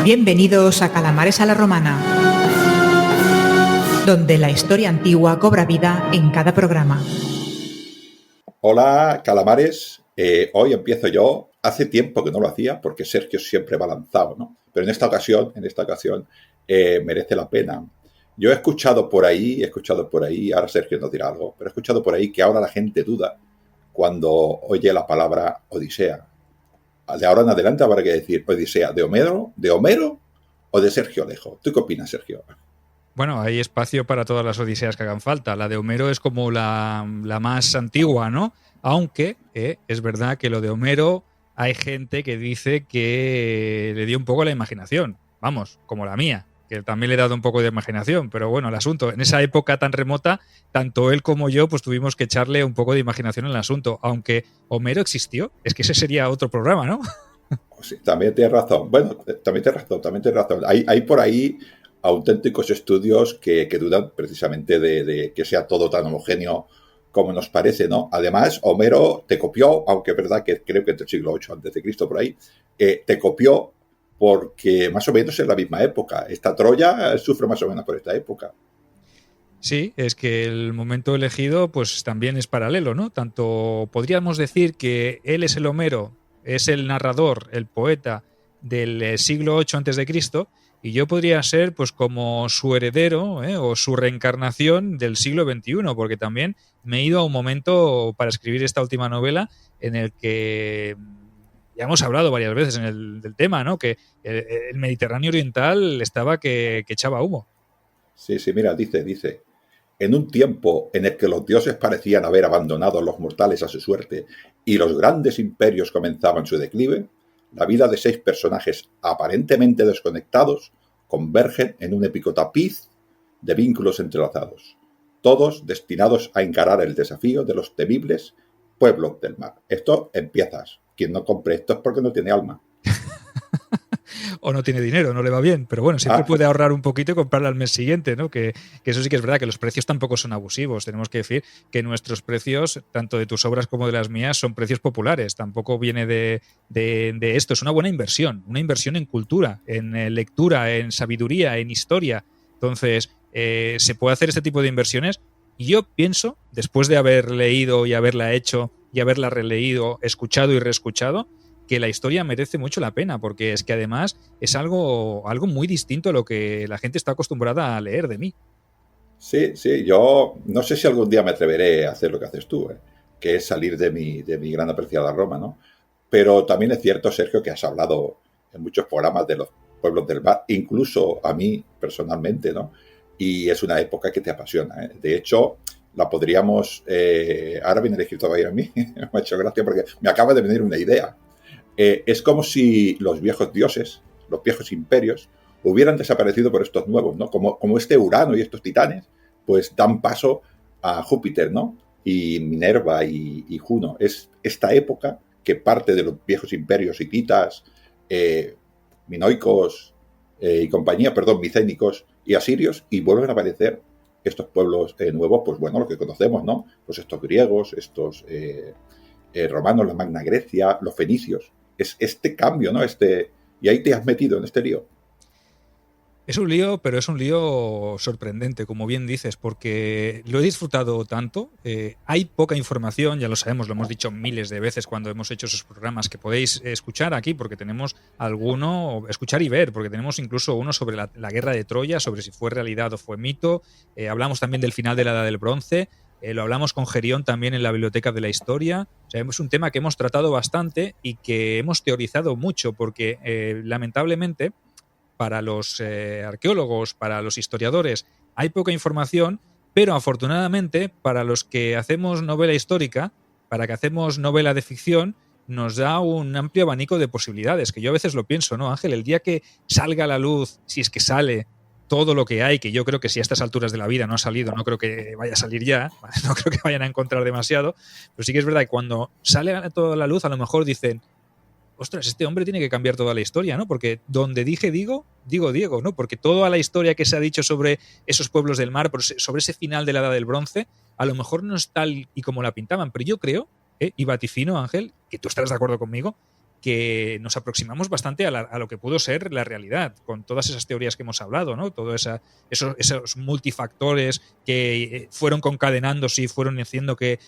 Bienvenidos a Calamares a la Romana, donde la historia antigua cobra vida en cada programa. Hola, calamares. Hoy empiezo yo. Hace tiempo que no lo hacía porque Sergio siempre va lanzado, ¿no? Pero en esta ocasión, merece la pena. Yo he escuchado por ahí, ahora Sergio nos dirá algo, pero he escuchado por ahí que ahora la gente duda cuando oye la palabra Odisea. De ahora en adelante habrá que decir Odisea, ¿de Homero o de Sergio Alejo? ¿Tú qué opinas, Sergio? Bueno, hay espacio para todas las Odiseas que hagan falta. La de Homero es como la más antigua, ¿no? Aunque es verdad que lo de Homero hay gente que dice que le dio un poco la imaginación. Vamos, como la mía, que también le he dado un poco de imaginación. Pero bueno, el asunto, en esa época tan remota, tanto él como yo pues tuvimos que echarle un poco de imaginación en el asunto. Aunque Homero existió, es que ese sería otro programa, ¿no? Sí, también tienes razón. Bueno, también tienes razón. Hay por ahí auténticos estudios que dudan precisamente de que sea todo tan homogéneo como nos parece, ¿no? Además, Homero te copió, aunque es verdad que creo que del siglo VIII a.C. por ahí, te copió porque más o menos es la misma época. Esta Troya sufre más o menos por esta época. Sí, es que el momento elegido pues también es paralelo, ¿no? Tanto podríamos decir que él es el Homero, es el narrador, el poeta del siglo VIII antes de Cristo, y yo podría ser pues como su heredero o su reencarnación del siglo XXI, porque también me he ido a un momento para escribir esta última novela en el que ya hemos hablado varias veces del tema, ¿no? Que el Mediterráneo oriental estaba que echaba humo. Sí, mira, dice. En un tiempo en el que los dioses parecían haber abandonado a los mortales a su suerte y los grandes imperios comenzaban su declive, la vida de 6 personajes aparentemente desconectados convergen en un épico tapiz de vínculos entrelazados, todos destinados a encarar el desafío de los temibles pueblos del mar. Esto empiezas. Quien no compre esto es porque no tiene alma. O no tiene dinero, no le va bien, pero bueno, siempre puede ahorrar un poquito y comprarla al mes siguiente, ¿no? Que eso sí que es verdad, que los precios tampoco son abusivos. Tenemos que decir que nuestros precios, tanto de tus obras como de las mías, son precios populares. Tampoco viene de esto. Es una buena inversión en cultura, en lectura, en sabiduría, en historia. Entonces, se puede hacer este tipo de inversiones. Y yo pienso, después de haber leído y haberla hecho y haberla releído, escuchado y reescuchado, que la historia merece mucho la pena, porque es que además es algo muy distinto a lo que la gente está acostumbrada a leer de mí. Sí, yo no sé si algún día me atreveré a hacer lo que haces tú, que es salir de mi gran apreciada Roma, ¿no? Pero también es cierto, Sergio, que has hablado en muchos programas de los pueblos del mar, incluso a mí personalmente, ¿no? Y es una época que te apasiona, ¿eh? De hecho, la podríamos... ahora viene el escritor a mí, me ha hecho gracia porque me acaba de venir una idea. Es como si los viejos dioses, los viejos imperios, hubieran desaparecido por estos nuevos, ¿no? Como este Urano y estos titanes, pues dan paso a Júpiter, ¿no? Y Minerva y Juno. Es esta época que parte de los viejos imperios hititas, minoicos y compañía, micénicos y asirios, y vuelven a aparecer estos pueblos nuevos, pues bueno, lo que conocemos, ¿no? Pues estos griegos, estos romanos, la Magna Grecia, los fenicios. Es este cambio, ¿no? Y ahí te has metido en este lío. Es un lío, pero es un lío sorprendente, como bien dices, porque lo he disfrutado tanto. Hay poca información, ya lo sabemos, lo hemos dicho miles de veces cuando hemos hecho esos programas que podéis escuchar aquí, porque tenemos alguno, escuchar y ver, porque tenemos incluso uno sobre la guerra de Troya, sobre si fue realidad o fue mito. Hablamos también del final de la Edad del Bronce. Lo hablamos con Gerión también en la Biblioteca de la Historia. O sea, es un tema que hemos tratado bastante y que hemos teorizado mucho, porque lamentablemente para los arqueólogos, para los historiadores, hay poca información, pero afortunadamente para los que hacemos novela histórica, para que hacemos novela de ficción, nos da un amplio abanico de posibilidades, que yo a veces lo pienso, ¿no, Ángel? El día que salga a la luz, si es que sale todo lo que hay, que yo creo que si a estas alturas de la vida no ha salido, no creo que vaya a salir ya, no creo que vayan a encontrar demasiado, pero sí que es verdad que cuando sale toda la luz, a lo mejor dicen: ostras, este hombre tiene que cambiar toda la historia, ¿no? Porque donde dije digo Diego, ¿no? Porque toda la historia que se ha dicho sobre esos pueblos del mar, sobre ese final de la Edad del Bronce, a lo mejor no es tal y como la pintaban, pero yo creo, y vaticino, Ángel, que tú estarás de acuerdo conmigo, que nos aproximamos bastante a lo que pudo ser la realidad, con todas esas teorías que hemos hablado, ¿no? Todos esos multifactores que fueron concadenándose y fueron haciendo que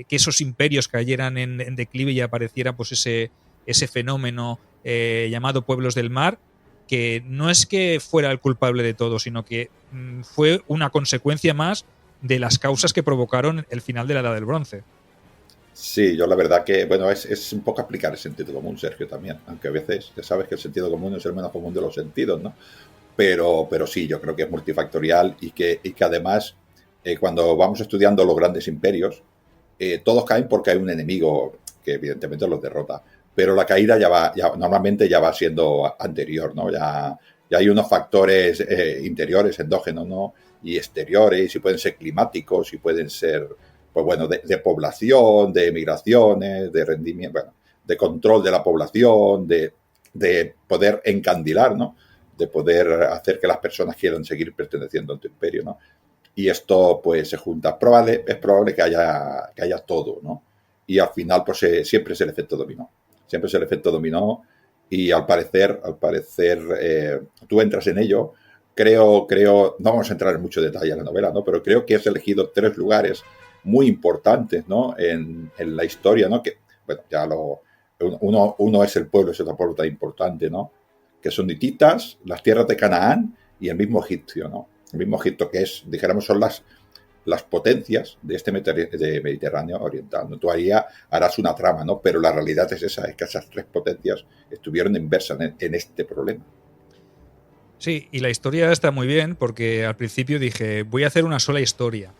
esos imperios cayeran en declive y apareciera pues ese fenómeno llamado pueblos del mar, que no es que fuera el culpable de todo, sino que fue una consecuencia más de las causas que provocaron el final de la Edad del Bronce. Sí, yo la verdad que, bueno, es un poco aplicar el sentido común, Sergio, también. Aunque a veces ya sabes que el sentido común es el menos común de los sentidos, ¿no? Pero sí, yo creo que es multifactorial y que además, cuando vamos estudiando los grandes imperios, todos caen porque hay un enemigo que evidentemente los derrota. Pero la caída normalmente ya va siendo anterior, ¿no? Ya hay unos factores interiores, endógenos, ¿no? Y exteriores, y pueden ser climáticos, y pueden ser, pues bueno, de población, de migraciones, de rendimiento, bueno, de control de la población, de poder encandilar, ¿no? De poder hacer que las personas quieran seguir perteneciendo a tu imperio, ¿no? Y esto, pues, se junta. Es probable que haya todo, ¿no? Y al final, pues, siempre es el efecto dominó. Siempre es el efecto dominó y al parecer, tú entras en ello. Creo, no vamos a entrar en mucho detalle en la novela, ¿no? Pero creo que has elegido 3 lugares muy importantes, ¿no? En la historia, ¿no? Que, bueno, uno es el pueblo, ese otro pueblo tan importante, ¿no? Que son hititas, las tierras de Canaán y el mismo Egipcio, ¿no? El mismo Egipto que dijéramos, son las potencias de este Mediterráneo oriental, ¿no? Tú harás una trama, ¿no? Pero la realidad es esa, es que esas 3 potencias estuvieron inversas en este problema. Sí, y la historia está muy bien porque al principio dije, voy a hacer una sola historia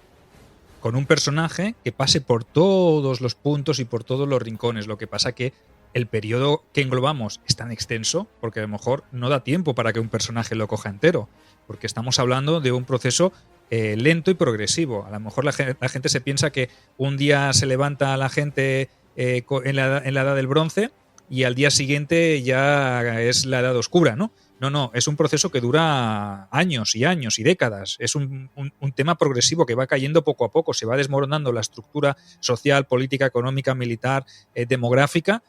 con un personaje que pase por todos los puntos y por todos los rincones. Lo que pasa que el periodo que englobamos es tan extenso porque a lo mejor no da tiempo para que un personaje lo coja entero, porque estamos hablando de un proceso lento y progresivo. A lo mejor la gente se piensa que un día se levanta la gente en la Edad del Bronce y al día siguiente ya es la Edad Oscura, ¿no? No, es un proceso que dura años y años y décadas. Es un tema progresivo que va cayendo poco a poco, se va desmoronando la estructura social, política, económica, militar, demográfica,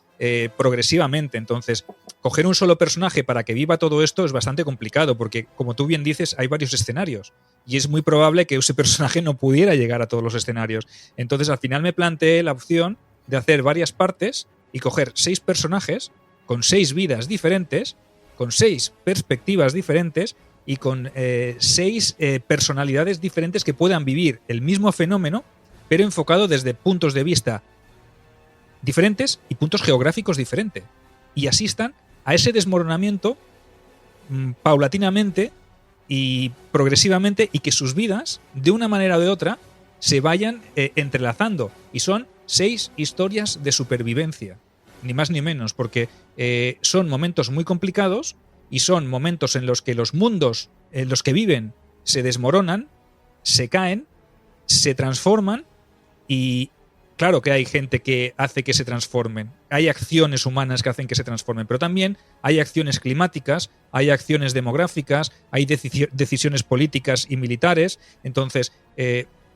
progresivamente. Entonces, coger un solo personaje para que viva todo esto es bastante complicado porque, como tú bien dices, hay varios escenarios y es muy probable que ese personaje no pudiera llegar a todos los escenarios. Entonces, al final me planteé la opción de hacer varias partes y coger 6 personajes con 6 vidas diferentes, con 6 perspectivas diferentes y con 6 personalidades diferentes que puedan vivir el mismo fenómeno, pero enfocado desde puntos de vista diferentes y puntos geográficos diferentes. Y asistan a ese desmoronamiento paulatinamente y progresivamente, y que sus vidas, de una manera o de otra, se vayan entrelazando. Y son 6 historias de supervivencia, ni más ni menos, porque son momentos muy complicados y son momentos en los que los mundos en los que viven se desmoronan, se caen, se transforman y claro que hay gente que hace que se transformen. Hay acciones humanas que hacen que se transformen, pero también hay acciones climáticas, hay acciones demográficas, hay decisiones políticas y militares. Entonces,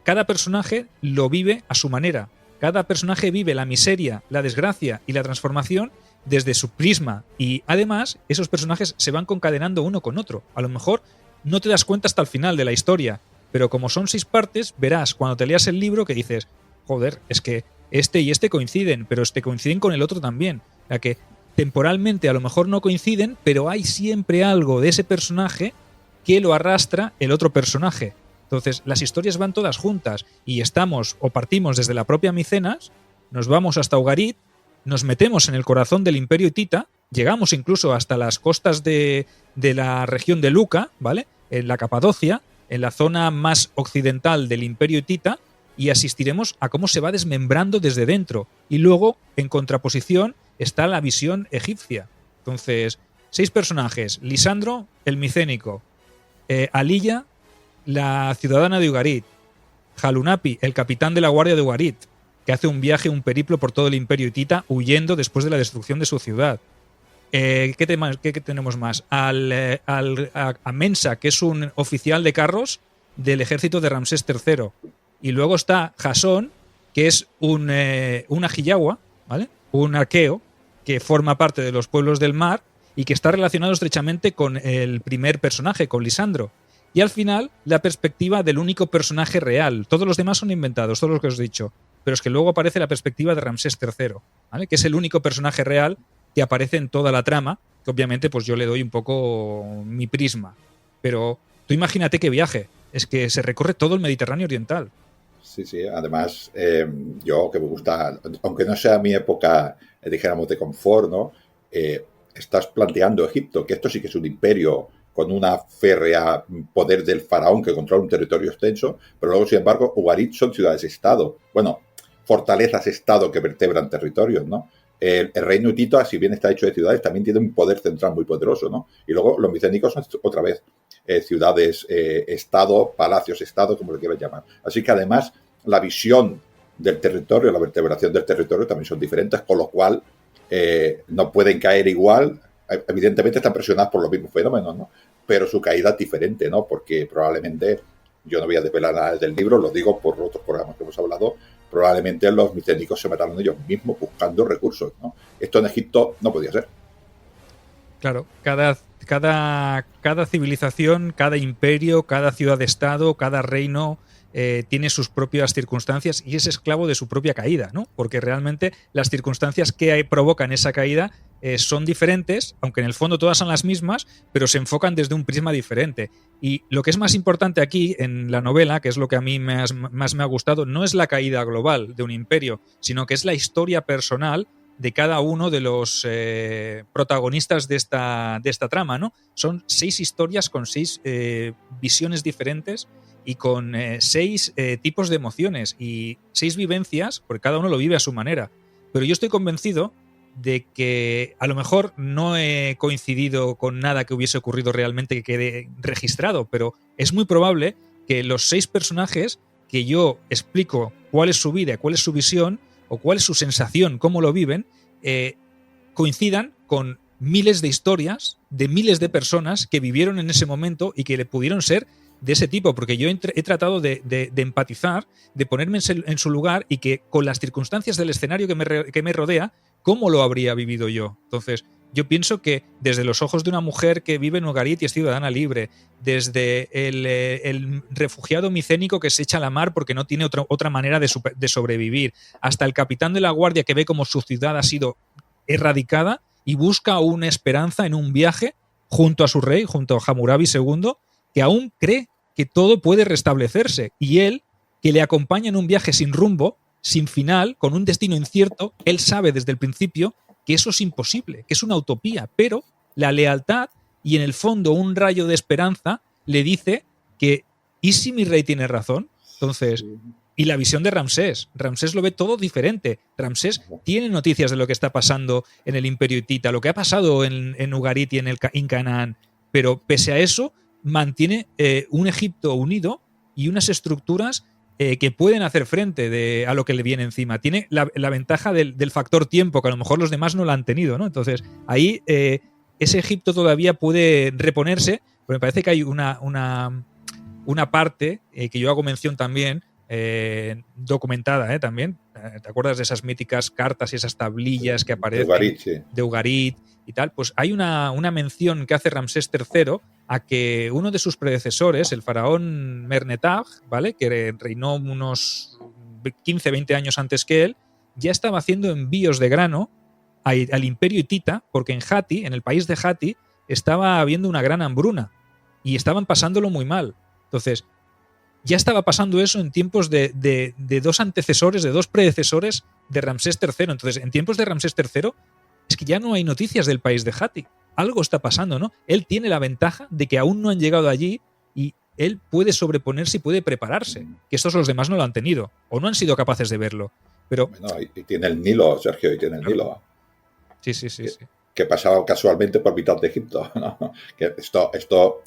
cada personaje lo vive a su manera. Cada personaje vive la miseria, la desgracia y la transformación desde su prisma. Y además, esos personajes se van concadenando uno con otro. A lo mejor no te das cuenta hasta el final de la historia, pero como son 6 partes, verás cuando te leas el libro que dices, joder, es que este y este coinciden, pero coinciden con el otro también. O sea que temporalmente a lo mejor no coinciden, pero hay siempre algo de ese personaje que lo arrastra el otro personaje. Entonces, las historias van todas juntas y estamos o partimos desde la propia Micenas, nos vamos hasta Ugarit, nos metemos en el corazón del Imperio Hitita, llegamos incluso hasta las costas de la región de Luca, ¿vale? En la Capadocia, en la zona más occidental del Imperio Hitita, y asistiremos a cómo se va desmembrando desde dentro. Y luego, en contraposición, está la visión egipcia. Entonces, 6 personajes. Lisandro, el micénico. Aliyah, la ciudadana de Ugarit. Halunapi, el capitán de la guardia de Ugarit, que hace un viaje, un periplo por todo el Imperio Hitita, huyendo después de la destrucción de su ciudad. ¿Qué tenemos más? A Mensa, que es un oficial de carros del ejército de Ramsés III. Y luego está Jasón, que es un ajiyawa, ¿vale? Un arqueo, que forma parte de los pueblos del mar y que está relacionado estrechamente con el primer personaje, con Lisandro. Y al final, la perspectiva del único personaje real. Todos los demás son inventados, todo lo que os he dicho. Pero es que luego aparece la perspectiva de Ramsés III, ¿vale? Que es el único personaje real que aparece en toda la trama, que obviamente pues yo le doy un poco mi prisma. Pero tú imagínate qué viaje. Es que se recorre todo el Mediterráneo oriental. Sí, sí. Además, yo que me gusta, aunque no sea mi época, dijéramos, de confort, ¿no? Estás planteando Egipto, que esto sí que es un imperio con una férrea poder del faraón que controla un territorio extenso, pero luego, sin embargo, Ugarit son ciudades-estado. Bueno, fortalezas-estado que vertebran territorios, ¿no? El reino hitita, si bien está hecho de ciudades, también tiene un poder central muy poderoso, ¿no? Y luego los micénicos son otra vez ciudades-estado, palacios-estado, como lo quieras llamar. Así que además la visión del territorio, la vertebración del territorio también son diferentes, con lo cual no pueden caer igual. Evidentemente están presionados por los mismos fenómenos, ¿no? Pero su caída es diferente, ¿no? Porque probablemente, yo no voy a desvelar nada del libro, lo digo por otros programas que hemos hablado, probablemente los micénicos se mataron ellos mismos buscando recursos, ¿no? Esto en Egipto no podía ser. Claro, cada civilización, cada imperio, cada ciudad-estado, cada reino tiene sus propias circunstancias y es esclavo de su propia caída, ¿no? Porque realmente las circunstancias que provocan esa caída son diferentes, aunque en el fondo todas son las mismas, pero se enfocan desde un prisma diferente. Y lo que es más importante aquí en la novela, que es lo que a mí más me ha gustado, no es la caída global de un imperio, sino que es la historia personal de cada uno de los protagonistas de esta trama, ¿no? Son 6 historias con 6 visiones diferentes y con 6 tipos de emociones y 6 vivencias, porque cada uno lo vive a su manera. Pero yo estoy convencido de que a lo mejor no he coincidido con nada que hubiese ocurrido realmente que quede registrado, pero es muy probable que los 6 personajes que yo explico cuál es su vida, cuál es su visión, o cuál es su sensación, cómo lo viven, coincidan con miles de historias de miles de personas que vivieron en ese momento y que le pudieron ser de ese tipo, porque yo he tratado de empatizar, de ponerme en su lugar y que con las circunstancias del escenario que me rodea, ¿cómo lo habría vivido yo? Entonces, yo pienso que desde los ojos de una mujer que vive en Ugarit y es ciudadana libre, desde el refugiado micénico que se echa a la mar porque no tiene otra manera de sobrevivir, hasta el capitán de la guardia que ve como su ciudad ha sido erradicada y busca una esperanza en un viaje junto a su rey, junto a Hammurabi II, que aún cree que todo puede restablecerse. Y él, que le acompaña en un viaje sin rumbo, sin final, con un destino incierto, él sabe desde el principio que eso es imposible, que es una utopía, pero la lealtad y en el fondo un rayo de esperanza le dice que ¿y si mi rey tiene razón? Entonces, y la visión de Ramsés lo ve todo diferente. Ramsés tiene noticias de lo que está pasando en el Imperio Hitita, lo que ha pasado en Ugarit y en Canaán, pero pese a eso mantiene un Egipto unido y unas estructuras que pueden hacer frente a lo que le viene encima. Tiene la ventaja del factor tiempo, que a lo mejor los demás no la han tenido, ¿no? Entonces, ahí ese Egipto todavía puede reponerse, pero me parece que hay una parte que yo hago mención también, documentada también. ¿Te acuerdas de esas míticas cartas y esas tablillas que aparecen de Ugarit y tal? Pues hay una mención que hace Ramsés III a que uno de sus predecesores, el faraón Mernetab, ¿vale?, que reinó unos 15-20 años antes que él, ya estaba haciendo envíos de grano al imperio hitita, porque en Hatti, en el país de Hatti, estaba habiendo una gran hambruna y estaban pasándolo muy mal. Entonces, ya estaba pasando eso en tiempos de 2 antecesores, de 2 predecesores de Ramsés III. Entonces, en tiempos de Ramsés III, es que ya no hay noticias del país de Hatti. Algo está pasando, ¿no? Él tiene la ventaja de que aún no han llegado allí y él puede sobreponerse y puede prepararse, que estos los demás no lo han tenido o no han sido capaces de verlo. Pero bueno, y tiene el Nilo, Sergio, y tiene el Nilo. Sí. Que pasaba casualmente por mitad de Egipto, ¿no? Que esto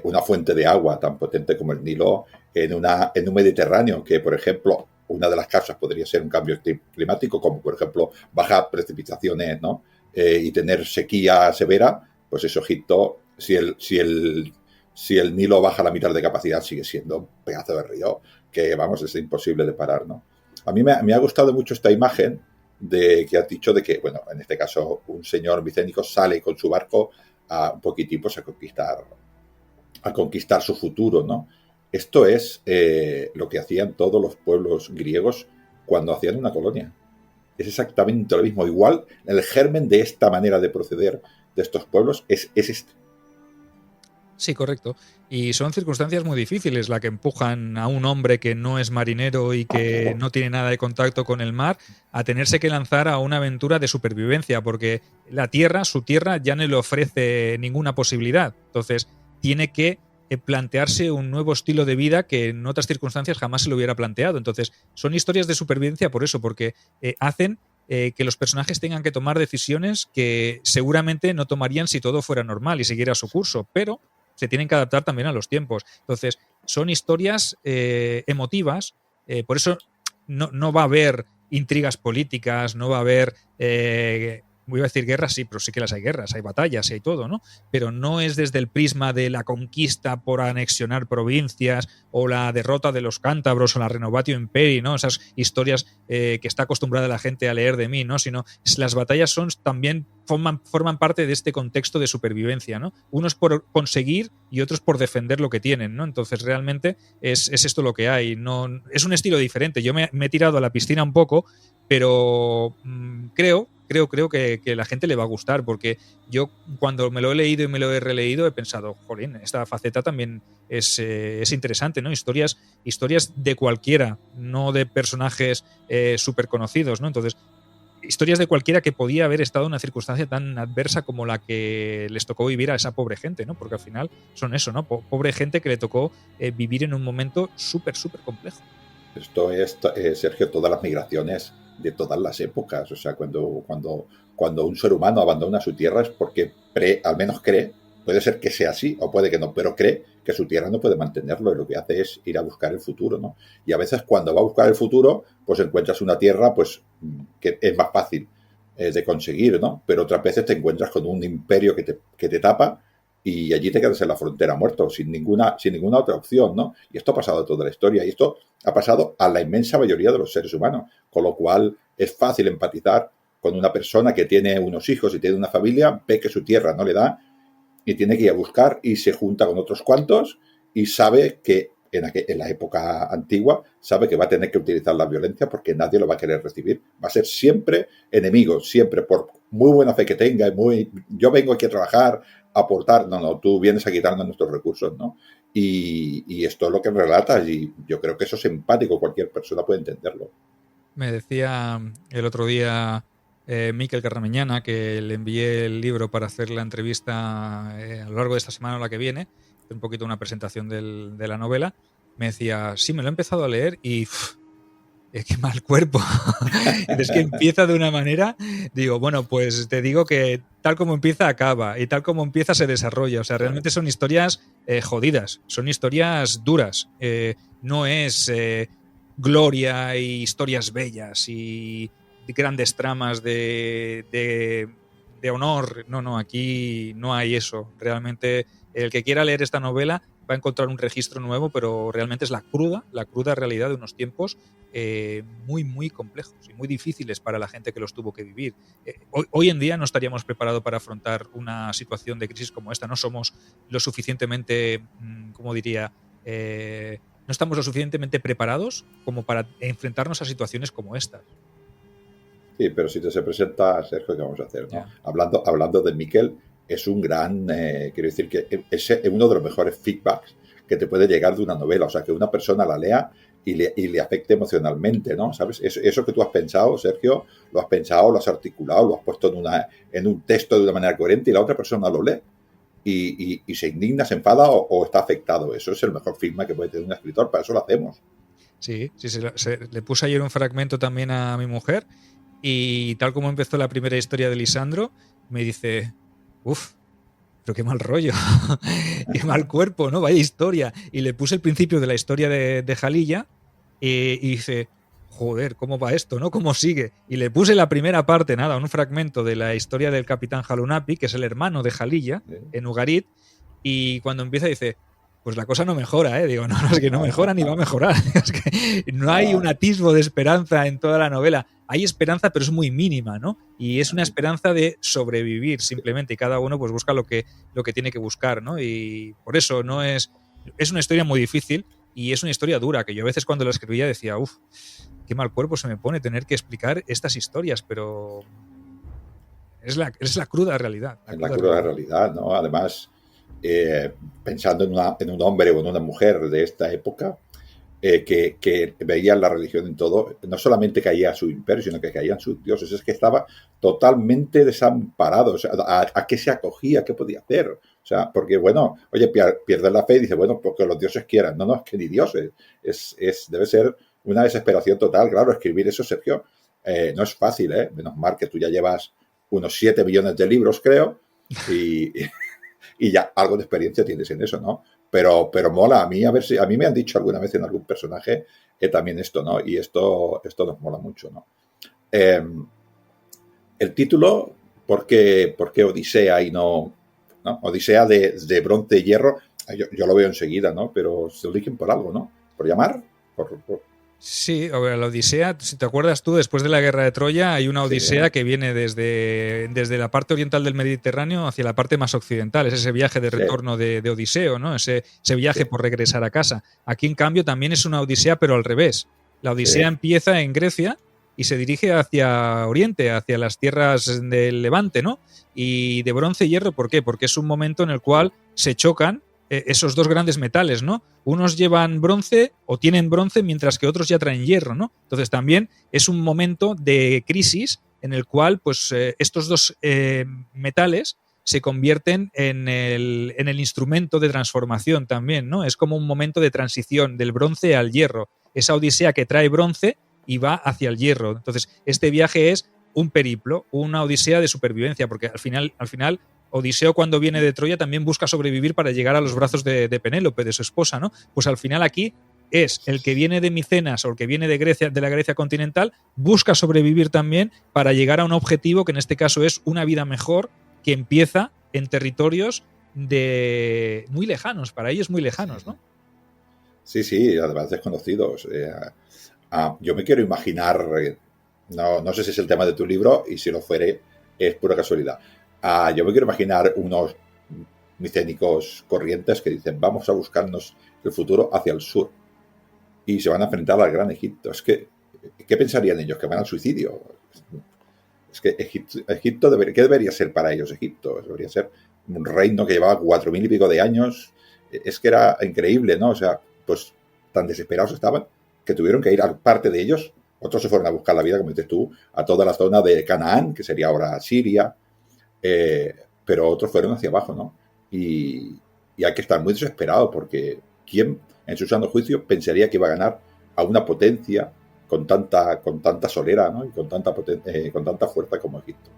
una fuente de agua tan potente como el Nilo en un Mediterráneo que, por ejemplo, una de las causas podría ser un cambio climático, como por ejemplo bajas precipitaciones, ¿no? Y tener sequía severa, pues eso, Egipto, si el Nilo baja la mitad de capacidad, sigue siendo un pedazo de río que, vamos, es imposible de parar, ¿no? A mí me ha gustado mucho esta imagen de que has dicho de que, bueno, en este caso un señor micénico sale con su barco a un poquitín pues, a conquistar su futuro, ¿no? Esto es lo que hacían todos los pueblos griegos cuando hacían una colonia. Es exactamente lo mismo. Igual, el germen de esta manera de proceder de estos pueblos es este. Sí, correcto. Y son circunstancias muy difíciles la que empujan a un hombre que no es marinero y que no tiene nada de contacto con el mar a tenerse que lanzar a una aventura de supervivencia, porque su tierra, ya no le ofrece ninguna posibilidad. Entonces, tiene que plantearse un nuevo estilo de vida que en otras circunstancias jamás se lo hubiera planteado. Entonces, son historias de supervivencia por eso, porque hacen que los personajes tengan que tomar decisiones que seguramente no tomarían si todo fuera normal y siguiera su curso, pero se tienen que adaptar también a los tiempos. Entonces, son historias emotivas, por eso no va a haber intrigas políticas, no va a haber, voy a decir guerras, sí, pero sí que las hay guerras, hay batallas y hay todo, ¿no? Pero no es desde el prisma de la conquista por anexionar provincias o la derrota de los cántabros o la renovatio imperii, ¿no? Esas historias que está acostumbrada la gente a leer de mí, ¿no? Sino las batallas también forman parte de este contexto de supervivencia, ¿no? Unos por conseguir y otros por defender lo que tienen, ¿no? Entonces realmente es esto lo que hay. No, es un estilo diferente. Yo me he tirado a la piscina un poco, pero creo que la gente le va a gustar, porque yo cuando me lo he leído y me lo he releído he pensado, jolín, esta faceta también es interesante, ¿no? Historias de cualquiera, no de personajes súper conocidos, ¿no? Entonces, historias de cualquiera que podía haber estado en una circunstancia tan adversa como la que les tocó vivir a esa pobre gente, ¿no? Porque al final son eso, ¿no? Pobre gente que le tocó vivir en un momento súper complejo. Esto es, Sergio, todas las migraciones de todas las épocas. O sea, cuando un ser humano abandona su tierra es porque al menos cree, puede ser que sea así o puede que no, pero cree que su tierra no puede mantenerlo y lo que hace es ir a buscar el futuro, ¿no? Y a veces cuando va a buscar el futuro, pues encuentras una tierra pues que es más fácil de conseguir, ¿no? Pero otras veces te encuentras con un imperio que te tapa y allí te quedas en la frontera muerto, sin ninguna otra opción, ¿no? Y esto ha pasado toda la historia, y esto ha pasado a la inmensa mayoría de los seres humanos, con lo cual es fácil empatizar con una persona que tiene unos hijos y tiene una familia, ve que su tierra no le da y tiene que ir a buscar y se junta con otros cuantos y sabe que en la época antigua, sabe que va a tener que utilizar la violencia porque nadie lo va a querer recibir. Va a ser siempre enemigo, siempre, por muy buena fe que tenga, yo vengo aquí a trabajar, a aportar. No, tú vienes a quitarnos nuestros recursos, ¿no? Y esto es lo que relatas y yo creo que eso es empático, cualquier persona puede entenderlo. Me decía el otro día Miquel Carramenñana, que le envié el libro para hacer la entrevista a lo largo de esta semana o la que viene, un poquito una presentación de la novela. Me decía, sí, me lo he empezado a leer y qué mal cuerpo. Es que empieza de una manera, digo, bueno, pues te digo que tal como empieza, acaba, y tal como empieza, se desarrolla. O sea, realmente son historias jodidas, son historias duras. No es gloria y historias bellas y grandes tramas de honor. No, aquí no hay eso. Realmente el que quiera leer esta novela va a encontrar un registro nuevo, pero realmente es la cruda realidad de unos tiempos muy complejos y muy difíciles para la gente que los tuvo que vivir. Hoy en día no estaríamos preparados para afrontar una situación de crisis como esta. No somos lo suficientemente, ¿cómo diría? No estamos lo suficientemente preparados como para enfrentarnos a situaciones como estas. Sí, pero si te se presenta, Sergio, ¿qué vamos a hacer? ¿No? Ya. Hablando de Miquel, es un gran, quiero decir que es uno de los mejores feedbacks que te puede llegar de una novela. O sea, que una persona la lea y le afecte emocionalmente, ¿no? ¿Sabes? Eso que tú has pensado, Sergio, lo has pensado, lo has articulado, lo has puesto en un texto de una manera coherente y la otra persona lo lee y se indigna, se enfada o está afectado. Eso es el mejor feedback que puede tener un escritor, para eso lo hacemos. Sí, le puse ayer un fragmento también a mi mujer y tal como empezó la primera historia de Lisandro, me dice, pero qué mal rollo, qué mal cuerpo, ¿no? Vaya historia. Y le puse el principio de la historia de Jalilla y dice, joder, ¿cómo va esto, no? ¿Cómo sigue? Y le puse la primera parte, un fragmento de la historia del capitán Jalunapi, que es el hermano de Jalilla, en Ugarit, y cuando empieza dice, pues la cosa no mejora, ¿eh? Digo, no, es que no mejora ni va a mejorar. Es que no hay un atisbo de esperanza en toda la novela. hay esperanza, pero es muy mínima, ¿no? Y es una esperanza de sobrevivir simplemente, y cada uno pues busca lo que tiene que buscar, ¿no? Y por eso es una historia muy difícil y es una historia dura, que yo a veces cuando la escribía decía, uff, qué mal cuerpo se me pone tener que explicar estas historias, pero es la cruda realidad. Es la cruda realidad, ¿no? Además, pensando en un hombre o en una mujer de esta época, que veía la religión en todo, no solamente caía su imperio, sino que caían sus dioses. Es que estaba totalmente desamparado. O sea, ¿a qué se acogía? ¿Qué podía hacer? O sea, porque, bueno, oye, pierde la fe y dice, bueno, porque los dioses quieran. No, es que ni dioses. Debe ser una desesperación total. Claro, escribir eso, Sergio, no es fácil, ¿eh? Menos mal que tú ya llevas unos 7 millones de libros, creo, y ya algo de experiencia tienes en eso, ¿no? Pero mola, a mí me han dicho alguna vez en algún personaje también esto, ¿no? Y esto nos mola mucho, ¿no? El título, ¿por qué Odisea y no Odisea de bronce y hierro? Yo lo veo enseguida, ¿no? Pero se lo eligen por algo, ¿no? ¿Por llamar? Sí, a ver, la Odisea, si te acuerdas tú, después de la guerra de Troya hay una Odisea, sí, que viene desde la parte oriental del Mediterráneo hacia la parte más occidental. Es ese viaje de retorno, sí, de Odiseo, ¿no? Ese viaje, sí, por regresar a casa. Aquí, en cambio, también es una Odisea, pero al revés. La Odisea, sí, empieza en Grecia y se dirige hacia Oriente, hacia las tierras del Levante, ¿no? Y de bronce y hierro, ¿por qué? Porque es un momento en el cual se chocan esos dos grandes metales, ¿no? Unos llevan bronce o tienen bronce mientras que otros ya traen hierro, ¿no? Entonces también es un momento de crisis en el cual pues estos dos metales se convierten en el instrumento de transformación también, ¿no? Es como un momento de transición del bronce al hierro. Esa Odisea que trae bronce y va hacia el hierro. Entonces este viaje es un periplo, una odisea de supervivencia, porque al final Odiseo, cuando viene de Troya, también busca sobrevivir para llegar a los brazos de Penélope, de su esposa, ¿no? Pues al final aquí es el que viene de Micenas o el que viene de Grecia, de la Grecia continental, busca sobrevivir también para llegar a un objetivo que en este caso es una vida mejor, que empieza en territorios muy lejanos, para ellos muy lejanos, ¿no? Sí, además desconocidos. Yo me quiero imaginar, no sé si es el tema de tu libro, y si lo fuere, es pura casualidad. Yo me quiero imaginar unos micénicos corrientes que dicen, vamos a buscarnos el futuro hacia el sur, y se van a enfrentar al Gran Egipto. Es que, ¿qué pensarían ellos? Que van al suicidio. Es que Egipto ¿qué debería ser para ellos Egipto? Debería ser un reino que llevaba 4.000 y pico de años. Es que era increíble, ¿no? O sea, pues tan desesperados estaban que tuvieron que ir a parte de ellos. Otros se fueron a buscar la vida, como dices tú, a toda la zona de Canaán, que sería ahora Siria, pero otros fueron hacia abajo, ¿no? Y hay que estar muy desesperado, porque ¿quién, en su sano juicio, pensaría que iba a ganar a una potencia con tanta solera, ¿no? Y con tanta fuerza como Egipto?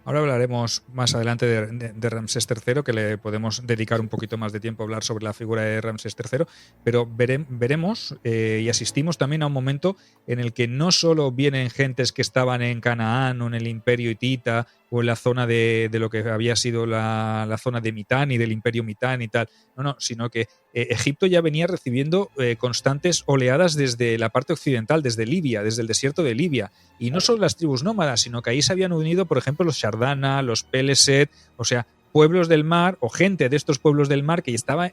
Ahora hablaremos más adelante de Ramsés III, que le podemos dedicar un poquito más de tiempo a hablar sobre la figura de Ramsés III, pero veremos y asistimos también a un momento en el que no solo vienen gentes que estaban en Canaán o en el Imperio Hitita o en la zona de lo que había sido la zona de Mitanni, del Imperio Mitanni y tal, no, sino que Egipto ya venía recibiendo constantes oleadas desde la parte occidental, desde Libia, desde el desierto de Libia. Y no solo las tribus nómadas, sino que ahí se habían unido, por ejemplo, los Shardana, los Peleset, o sea, pueblos del mar o gente de estos pueblos del mar que estaba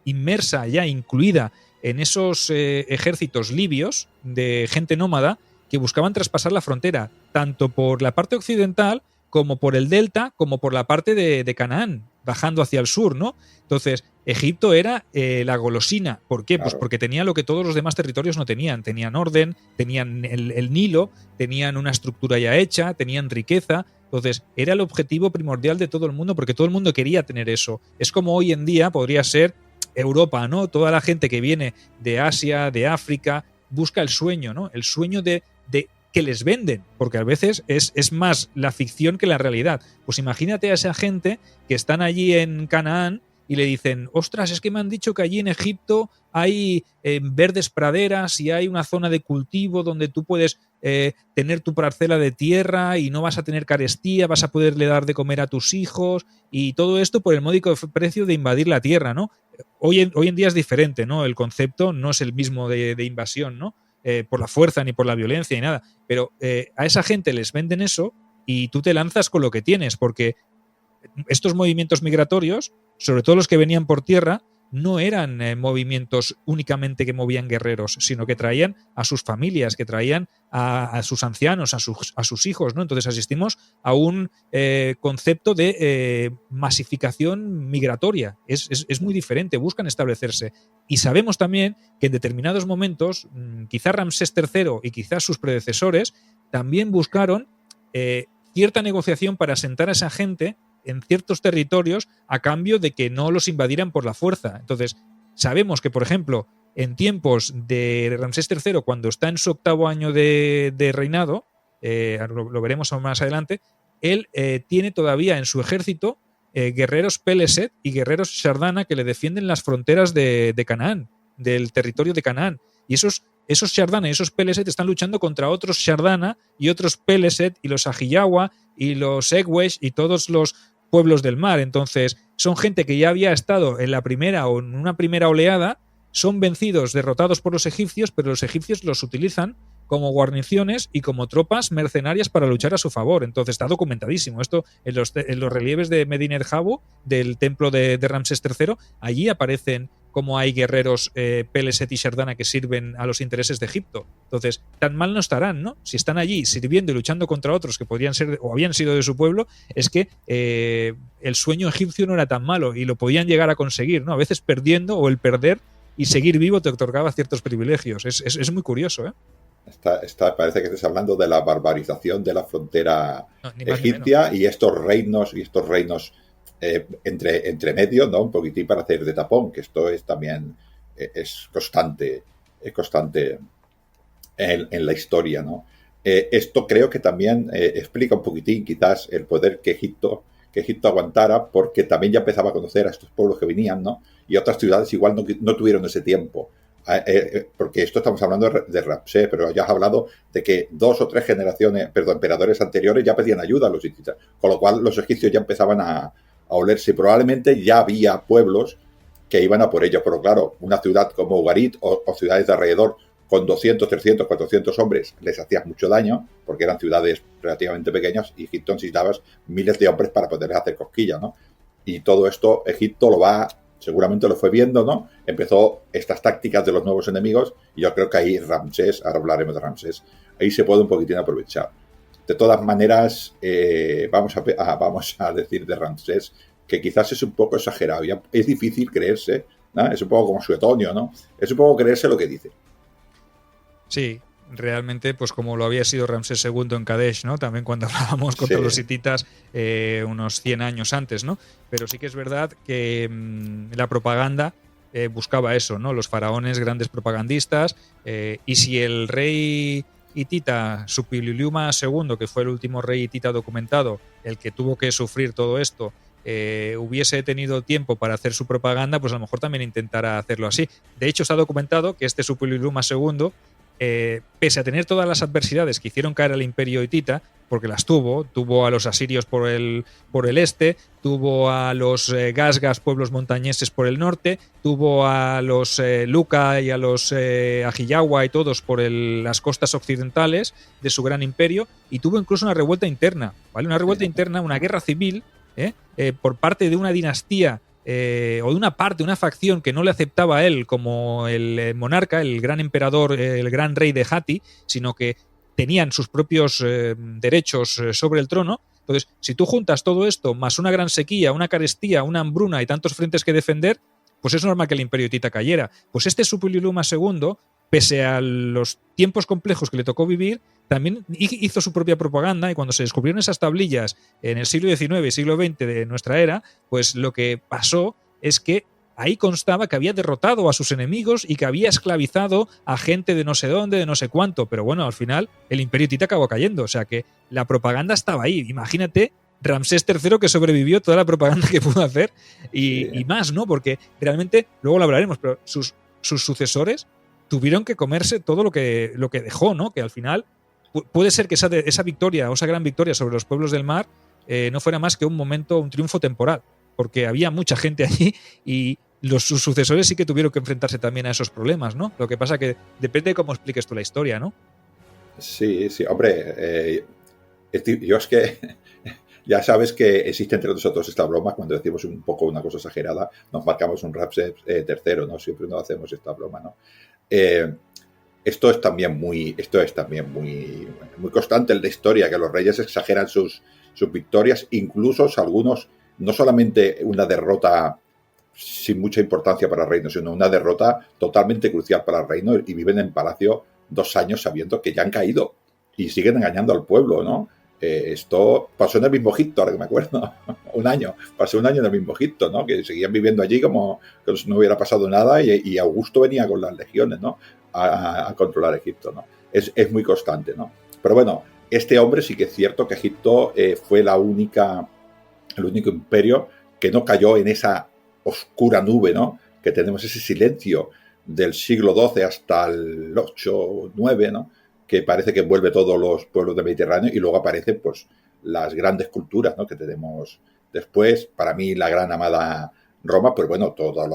inmersa ya, incluida en esos ejércitos libios de gente nómada que buscaban traspasar la frontera, tanto por la parte occidental como por el delta, como por la parte de Canaán, bajando hacia el sur, ¿no? Entonces, Egipto era la golosina. ¿Por qué? Claro. Pues porque tenía lo que todos los demás territorios no tenían. Tenían orden, tenían el Nilo, tenían una estructura ya hecha, tenían riqueza. Entonces, era el objetivo primordial de todo el mundo, porque todo el mundo quería tener eso. Es como hoy en día podría ser Europa, ¿no? Toda la gente que viene de Asia, de África, busca el sueño, ¿no? El sueño de que les venden, porque a veces es más la ficción que la realidad. Pues imagínate a esa gente que están allí en Canaán y le dicen, ostras, es que me han dicho que allí en Egipto hay verdes praderas y hay una zona de cultivo donde tú puedes tener tu parcela de tierra y no vas a tener carestía, vas a poderle dar de comer a tus hijos, y todo esto por el módico precio de invadir la tierra, ¿no? Hoy en día es diferente, ¿no? El concepto no es el mismo de invasión, ¿no? por la fuerza ni por la violencia ni nada, pero a esa gente les venden eso y tú te lanzas con lo que tienes, porque estos movimientos migratorios, sobre todo los que venían por tierra, no eran movimientos únicamente que movían guerreros, sino que traían a sus familias, que traían a sus ancianos, a sus hijos, ¿no? Entonces asistimos a un concepto de masificación migratoria. Es muy diferente, buscan establecerse. Y sabemos también que en determinados momentos, quizá Ramsés III y quizás sus predecesores, también buscaron cierta negociación para asentar a esa gente en ciertos territorios a cambio de que no los invadieran por la fuerza. Entonces, sabemos que, por ejemplo, en tiempos de Ramsés III, cuando está en su 8º año de reinado, lo veremos aún más adelante, él tiene todavía en su ejército guerreros Peleset y guerreros Shardana que le defienden las fronteras de Canaán, del territorio de Canaán. Y esos Shardana y esos Peleset están luchando contra otros Shardana y otros Peleset y los Ajiyawa y los Egwesh y todos los pueblos del mar. Entonces, son gente que ya había estado en la primera o en una primera oleada, son vencidos, derrotados por los egipcios, pero los egipcios los utilizan como guarniciones y como tropas mercenarias para luchar a su favor. Entonces, está documentadísimo. Esto en los relieves de Medinet Habu, del templo de Ramsés III, allí aparecen cómo hay guerreros Peleset y Shardana que sirven a los intereses de Egipto. Entonces, tan mal no estarán, ¿no? Si están allí sirviendo y luchando contra otros que podrían ser o habían sido de su pueblo, es que el sueño egipcio no era tan malo y lo podían llegar a conseguir, ¿no? A veces perdiendo, o el perder y seguir vivo te otorgaba ciertos privilegios. Es muy curioso, ¿eh? Parece que estás hablando de la barbarización de la frontera egipcia y estos reinos entre medio, ¿no? Un poquitín para hacer de tapón, que esto es también es constante en la historia, ¿no? Esto creo que también explica un poquitín quizás el poder que Egipto aguantara, porque también ya empezaba a conocer a estos pueblos que venían, ¿no? Y otras ciudades igual no tuvieron ese tiempo. Porque esto estamos hablando de Ramsés, pero ya has hablado de que 2 o 3 emperadores anteriores ya pedían ayuda a los hititas, con lo cual los egipcios ya empezaban a olerse, y probablemente ya había pueblos que iban a por ellos, pero claro, una ciudad como Ugarit o ciudades de alrededor con 200, 300, 400 hombres les hacías mucho daño, porque eran ciudades relativamente pequeñas y Egipto necesitaba miles de hombres para poderles hacer cosquillas, ¿no? Y todo esto Egipto seguramente lo fue viendo, ¿no? Empezó estas tácticas de los nuevos enemigos y yo creo que ahí Ramsés, ahora hablaremos de Ramsés, ahí se puede un poquitín aprovechar. De todas maneras, vamos a decir de Ramsés que quizás es un poco exagerado. Es difícil creerse, ¿no? Es un poco como Suetonio, ¿no? Es un poco creerse lo que dice. Sí, realmente, pues como lo había sido Ramsés II en Kadesh, ¿no? También cuando hablábamos contra los hititas unos 100 años antes, ¿no? Pero sí que es verdad que la propaganda buscaba eso, ¿no? Los faraones, grandes propagandistas, y si el rey hitita Suppiluliuma II, que fue el último rey hitita documentado, el que tuvo que sufrir todo esto, hubiese tenido tiempo para hacer su propaganda, pues a lo mejor también intentará hacerlo así. De hecho, está documentado que este Suppiluliuma II, pese a tener todas las adversidades que hicieron caer al imperio hitita, porque las tuvo a los asirios por el este, tuvo a los Gasgas, pueblos montañeses, por el norte, tuvo a los Luca y a los Ajiyawa y todos por las costas occidentales de su gran imperio, y tuvo incluso una revuelta interna, ¿vale? Una revuelta interna, una guerra civil, por parte de una dinastía o de una facción que no le aceptaba a él como el monarca, el gran emperador, el gran rey de Hatti, sino que tenían sus propios derechos sobre el trono. Entonces, si tú juntas todo esto, más una gran sequía, una carestía, una hambruna y tantos frentes que defender, pues es normal que el imperio hitita cayera. Pues este Suppiluliuma II, pese a los tiempos complejos que le tocó vivir, también hizo su propia propaganda, y cuando se descubrieron esas tablillas en el siglo XIX y siglo XX de nuestra era, pues lo que pasó es que ahí constaba que había derrotado a sus enemigos y que había esclavizado a gente de no sé dónde, de no sé cuánto, pero bueno, al final el imperio hitita acabó cayendo, o sea que la propaganda estaba ahí. Imagínate Ramsés III, que sobrevivió toda la propaganda que pudo hacer y más, ¿no? Porque realmente, luego lo hablaremos, pero sus sucesores tuvieron que comerse todo lo que dejó, ¿no? Que al final puede ser que esa victoria o esa gran victoria sobre los pueblos del mar no fuera más que un triunfo temporal, porque había mucha gente allí y sus sucesores sí que tuvieron que enfrentarse también a esos problemas, ¿no? Lo que pasa que depende de cómo expliques tú la historia, ¿no? Sí, hombre, yo es que ya sabes que existe entre nosotros esta broma, cuando decimos un poco una cosa exagerada, nos marcamos un Ramsés III, ¿no? Siempre nos hacemos esta broma, ¿no? Esto es también muy constante en la historia, que los reyes exageran sus victorias, incluso algunos, no solamente una derrota sin mucha importancia para el reino, sino una derrota totalmente crucial para el reino, y viven en palacio 2 años sabiendo que ya han caído y siguen engañando al pueblo, ¿no? Esto pasó en el mismo Egipto, ahora que me acuerdo, pasó un año en el mismo Egipto, ¿no? Que seguían viviendo allí como si no hubiera pasado nada, y Augusto venía con las legiones, ¿no? A controlar Egipto, ¿no? Es muy constante, ¿no? Pero bueno, este hombre sí que es cierto que Egipto fue el único imperio que no cayó en esa oscura nube, ¿no? Que tenemos ese silencio del siglo XII hasta el 8 o 9, ¿no? Que parece que envuelve todos los pueblos del Mediterráneo, y luego aparecen pues las grandes culturas, ¿no? Que tenemos después. Para mí la gran amada Roma, pues bueno, todos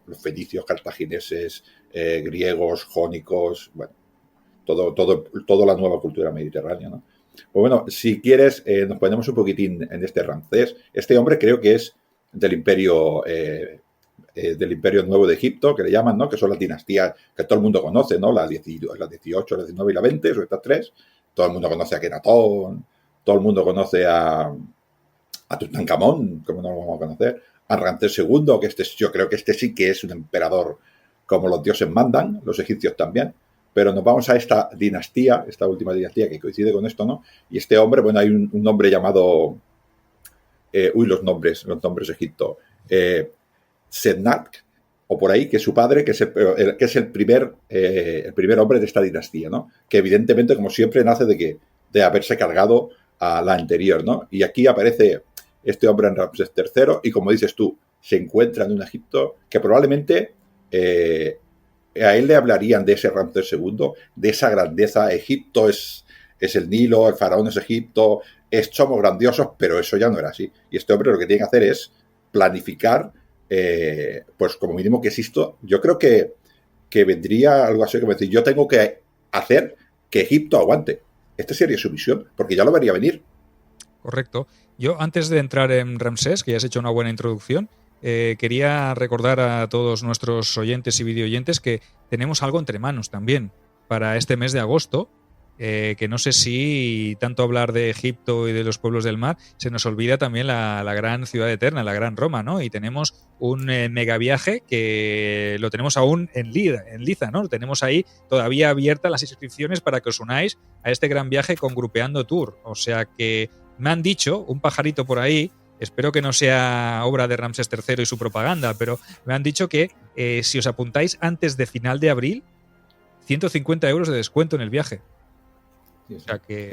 los fenicios, cartagineses, griegos, jónicos, bueno, toda la nueva cultura mediterránea, ¿no? Pues bueno, si quieres, nos ponemos un poquitín en este Ramsés. Este hombre creo que es del imperio nuevo de Egipto, que le llaman, ¿no? Que son las dinastías que todo el mundo conoce, ¿no? La 18, la 19 y la 20, son estas 3. Todo el mundo conoce a Akenatón, todo el mundo conoce a Tutankamón, como no lo vamos a conocer, a Ramsés II, que yo creo que este sí que es un emperador como los dioses mandan, los egipcios también. Pero nos vamos a esta dinastía, esta última dinastía que coincide con esto, ¿no? Y este hombre, bueno, hay un nombre llamado... los nombres de Egipto. Sednak, o por ahí, que es su padre, que es el primer hombre de esta dinastía, ¿no? Que evidentemente, como siempre, nace de haberse cargado a la anterior, ¿no? Y aquí aparece este hombre en Ramsés III, y como dices tú, se encuentra en un Egipto que probablemente a él le hablarían de ese Ramsés II, de esa grandeza. Egipto es el Nilo, el faraón es Egipto, somos grandiosos, pero eso ya no era así. Y este hombre lo que tiene que hacer es planificar, pues como mínimo que existo. Yo creo que vendría algo así como decir, yo tengo que hacer que Egipto aguante. Esta sería su misión, porque ya lo vería venir. Correcto. Yo, antes de entrar en Ramsés, que ya has hecho una buena introducción, quería recordar a todos nuestros oyentes y videoyentes que tenemos algo entre manos también para este mes de agosto, que no sé si tanto hablar de Egipto y de los pueblos del mar, se nos olvida también la gran ciudad eterna, la gran Roma, ¿no? Y tenemos un mega viaje que lo tenemos aún en Liza, ¿no? Tenemos ahí todavía abiertas las inscripciones para que os unáis a este gran viaje con Grupeando Tour. O sea que me han dicho, un pajarito por ahí, espero que no sea obra de Ramsés III y su propaganda, pero me han dicho que si os apuntáis antes de final de abril, 150 euros de descuento en el viaje. O sea que...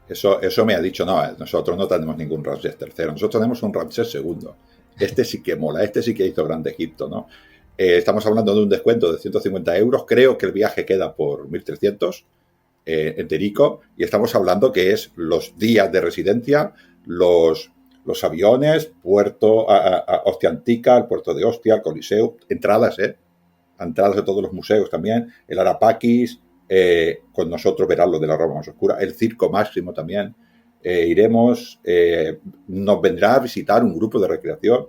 Eso me ha dicho, no, nosotros no tenemos ningún Ramsés III, nosotros tenemos un Ramsés II. Este sí que mola, este sí que hizo Grande Egipto, ¿no? Estamos hablando de un descuento de 150 euros, creo que el viaje queda por 1.300 enterico, y estamos hablando que es los días de residencia, los aviones, puerto, Ostia Antica, el puerto de Ostia, el Coliseo, entradas de todos los museos también, el Arapaquis, con nosotros verán lo de la Roma más oscura, el Circo Máximo también, iremos, nos vendrá a visitar un grupo de recreación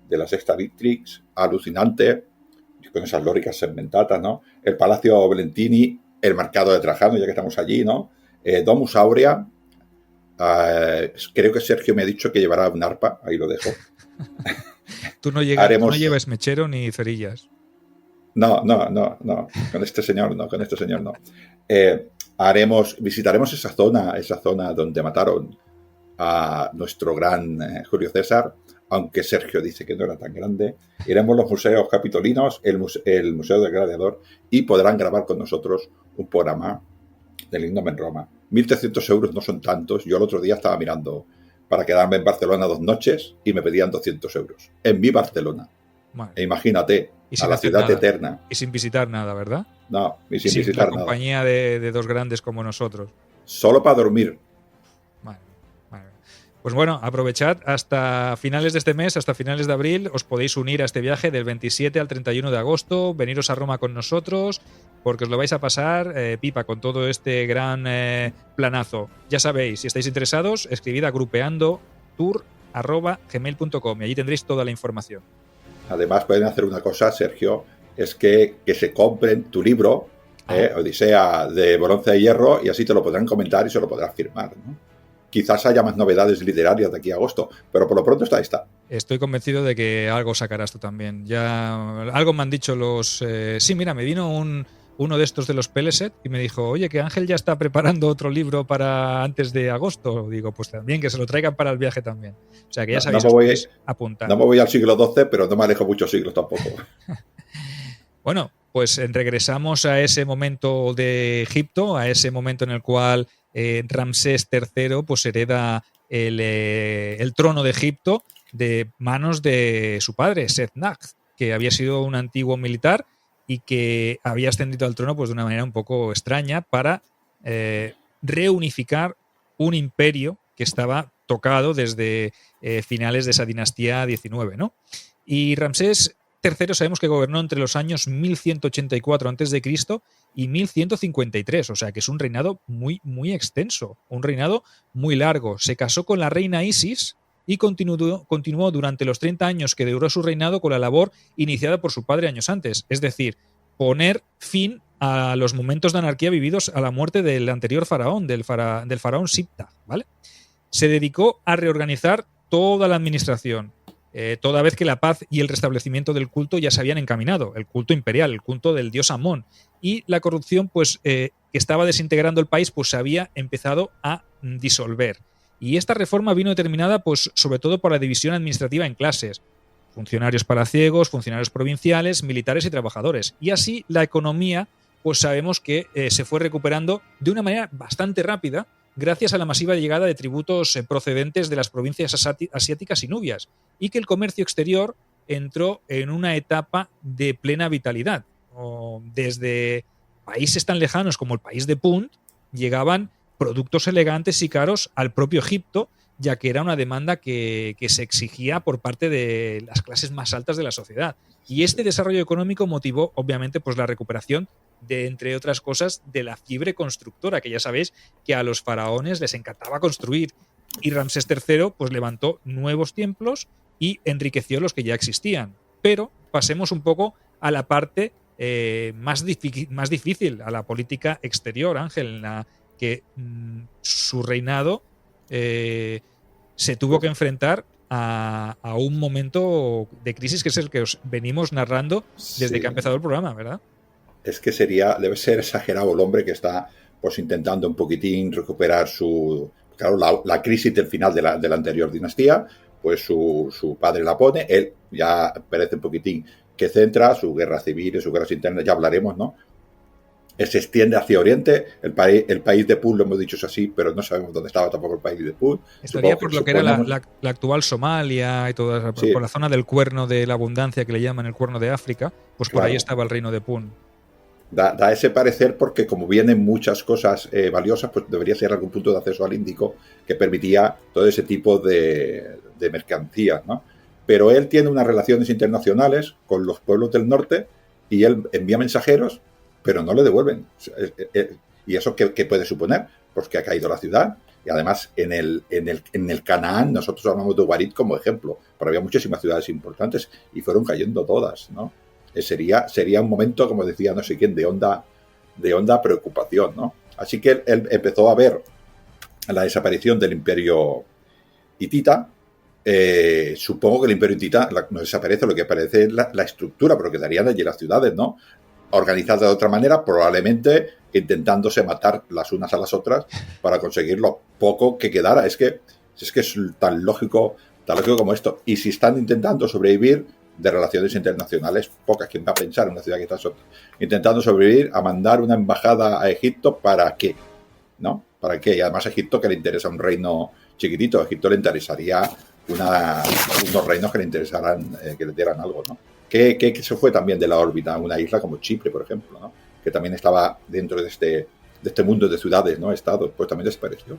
de la Sexta Victrix, alucinante, con esas lóricas segmentatas, ¿no? El Palacio Valentini, el Mercado de Trajano, ya que estamos allí, ¿no? Domus Aurea, creo que Sergio me ha dicho que llevará un arpa, ahí lo dejo. Tú no lleves mechero ni cerillas. No, con este señor no. Visitaremos esa zona donde mataron a nuestro gran Julio César, aunque Sergio dice que no era tan grande. Iremos a los museos capitolinos, el Museo del Gladiador, y podrán grabar con nosotros un programa del Indom en Roma. 1.300 euros no son tantos. Yo el otro día estaba mirando para quedarme en Barcelona 2 noches y me pedían 200 euros. En mi Barcelona. Bueno, imagínate, a la ciudad nada. eterna. Y sin visitar nada, ¿verdad? No, y sin visitar la nada. Compañía de dos grandes como nosotros. Solo para dormir. Vale. Pues bueno, aprovechad hasta finales de este mes, hasta finales de abril, os podéis unir a este viaje del 27 al 31 de agosto, veniros a Roma con nosotros, porque os lo vais a pasar pipa con todo este gran planazo. Ya sabéis, si estáis interesados, escribid a grupeandotour@gmail.com y allí tendréis toda la información. Además pueden hacer una cosa, Sergio, es que se compren tu libro, Odisea de Bronce y Hierro, y así te lo podrán comentar y se lo podrás firmar, ¿no? Quizás haya más novedades literarias de aquí a agosto, pero por lo pronto está. Estoy convencido de que algo sacarás tú también. Ya algo me han dicho los... sí, mira, me vino uno de estos de los Peleset y me dijo, oye, que Ángel ya está preparando otro libro para antes de agosto. Digo, pues también, que se lo traigan para el viaje también. O sea, que ya sabéis, podéis apuntar. No me voy al siglo XII, pero no me alejo muchos siglos tampoco. Bueno, pues regresamos a ese momento de Egipto, a ese momento en el cual Ramsés III pues hereda el trono de Egipto de manos de su padre, Seth-Nag, que había sido un antiguo militar y que había ascendido al trono pues de una manera un poco extraña para reunificar un imperio que estaba tocado desde finales de esa dinastía 19, ¿no? Y Ramsés III sabemos que gobernó entre los años 1184 a.C. y 1153, o sea que es un reinado muy, muy extenso, un reinado muy largo. Se casó con la reina Isis y continuó durante los 30 años que duró su reinado con la labor iniciada por su padre años antes, es decir, poner fin a los momentos de anarquía vividos a la muerte del anterior faraón, del faraón Siptah, ¿vale? Se dedicó a reorganizar toda la administración, toda vez que la paz y el restablecimiento del culto ya se habían encaminado, el culto imperial, el culto del dios Amón, y la corrupción pues que estaba desintegrando el país pues se había empezado a disolver. Y esta reforma vino determinada pues sobre todo por la división administrativa en clases, funcionarios palaciegos, funcionarios provinciales, militares y trabajadores. Y así la economía pues sabemos que se fue recuperando de una manera bastante rápida gracias a la masiva llegada de tributos procedentes de las provincias asiáticas y nubias, y que el comercio exterior entró en una etapa de plena vitalidad. Desde países tan lejanos como el país de Punt llegaban productos elegantes y caros al propio Egipto, ya que era una demanda que se exigía por parte de las clases más altas de la sociedad. Y este desarrollo económico motivó, obviamente, pues la recuperación de, entre otras cosas, de la fiebre constructora, que ya sabéis que a los faraones les encantaba construir. Y Ramsés III pues levantó nuevos templos y enriqueció los que ya existían. Pero pasemos un poco a la parte más difícil, a la política exterior, Ángel, en la que su reinado se tuvo que enfrentar a un momento de crisis que es el que os venimos narrando desde que ha empezado el programa, ¿verdad? Es que debe ser exagerado el hombre que está pues intentando un poquitín recuperar la crisis del final de la anterior dinastía, pues su padre la pone, él ya parece un poquitín que centra su guerra civil y sus guerras internas, ya hablaremos, ¿no? Se extiende hacia Oriente, el país de Punt, lo hemos dicho es así, pero no sabemos dónde estaba tampoco el país de Punt. Estaría por lo que era la actual Somalia y toda sí, por la zona del Cuerno de la Abundancia, que le llaman el Cuerno de África, pues por ahí estaba el reino de Punt. Da ese parecer porque como vienen muchas cosas valiosas, pues debería ser algún punto de acceso al Índico que permitía todo ese tipo de mercancías, ¿no? Pero él tiene unas relaciones internacionales con los pueblos del norte y él envía mensajeros, pero no le devuelven. ¿Y eso qué puede suponer? Pues que ha caído la ciudad. Y además en el Canaán, nosotros hablamos de Ugarit como ejemplo, pero había muchísimas ciudades importantes y fueron cayendo todas, ¿no? Sería un momento, como decía no sé quién, de honda preocupación, ¿no? Así que él empezó a ver la desaparición del imperio hitita. Supongo que el imperio hitita no desaparece, lo que aparece es la estructura, pero quedarían allí las ciudades, ¿no? Organizadas de otra manera, probablemente intentándose matar las unas a las otras para conseguir lo poco que quedara. Es que es tan lógico como esto. Y si están intentando sobrevivir de relaciones internacionales, pocas. ¿Quién va a pensar en una ciudad que está intentando sobrevivir a mandar una embajada a Egipto? ¿Para qué? ¿No? ¿Para qué? Y además a Egipto, que le interesa un reino chiquitito. A Egipto le interesaría unos reinos que le interesaran, que le dieran algo, ¿no? Que se fue también de la órbita una isla como Chipre, por ejemplo, ¿no? Que también estaba dentro de este mundo de ciudades, ¿no? Estados, pues también desapareció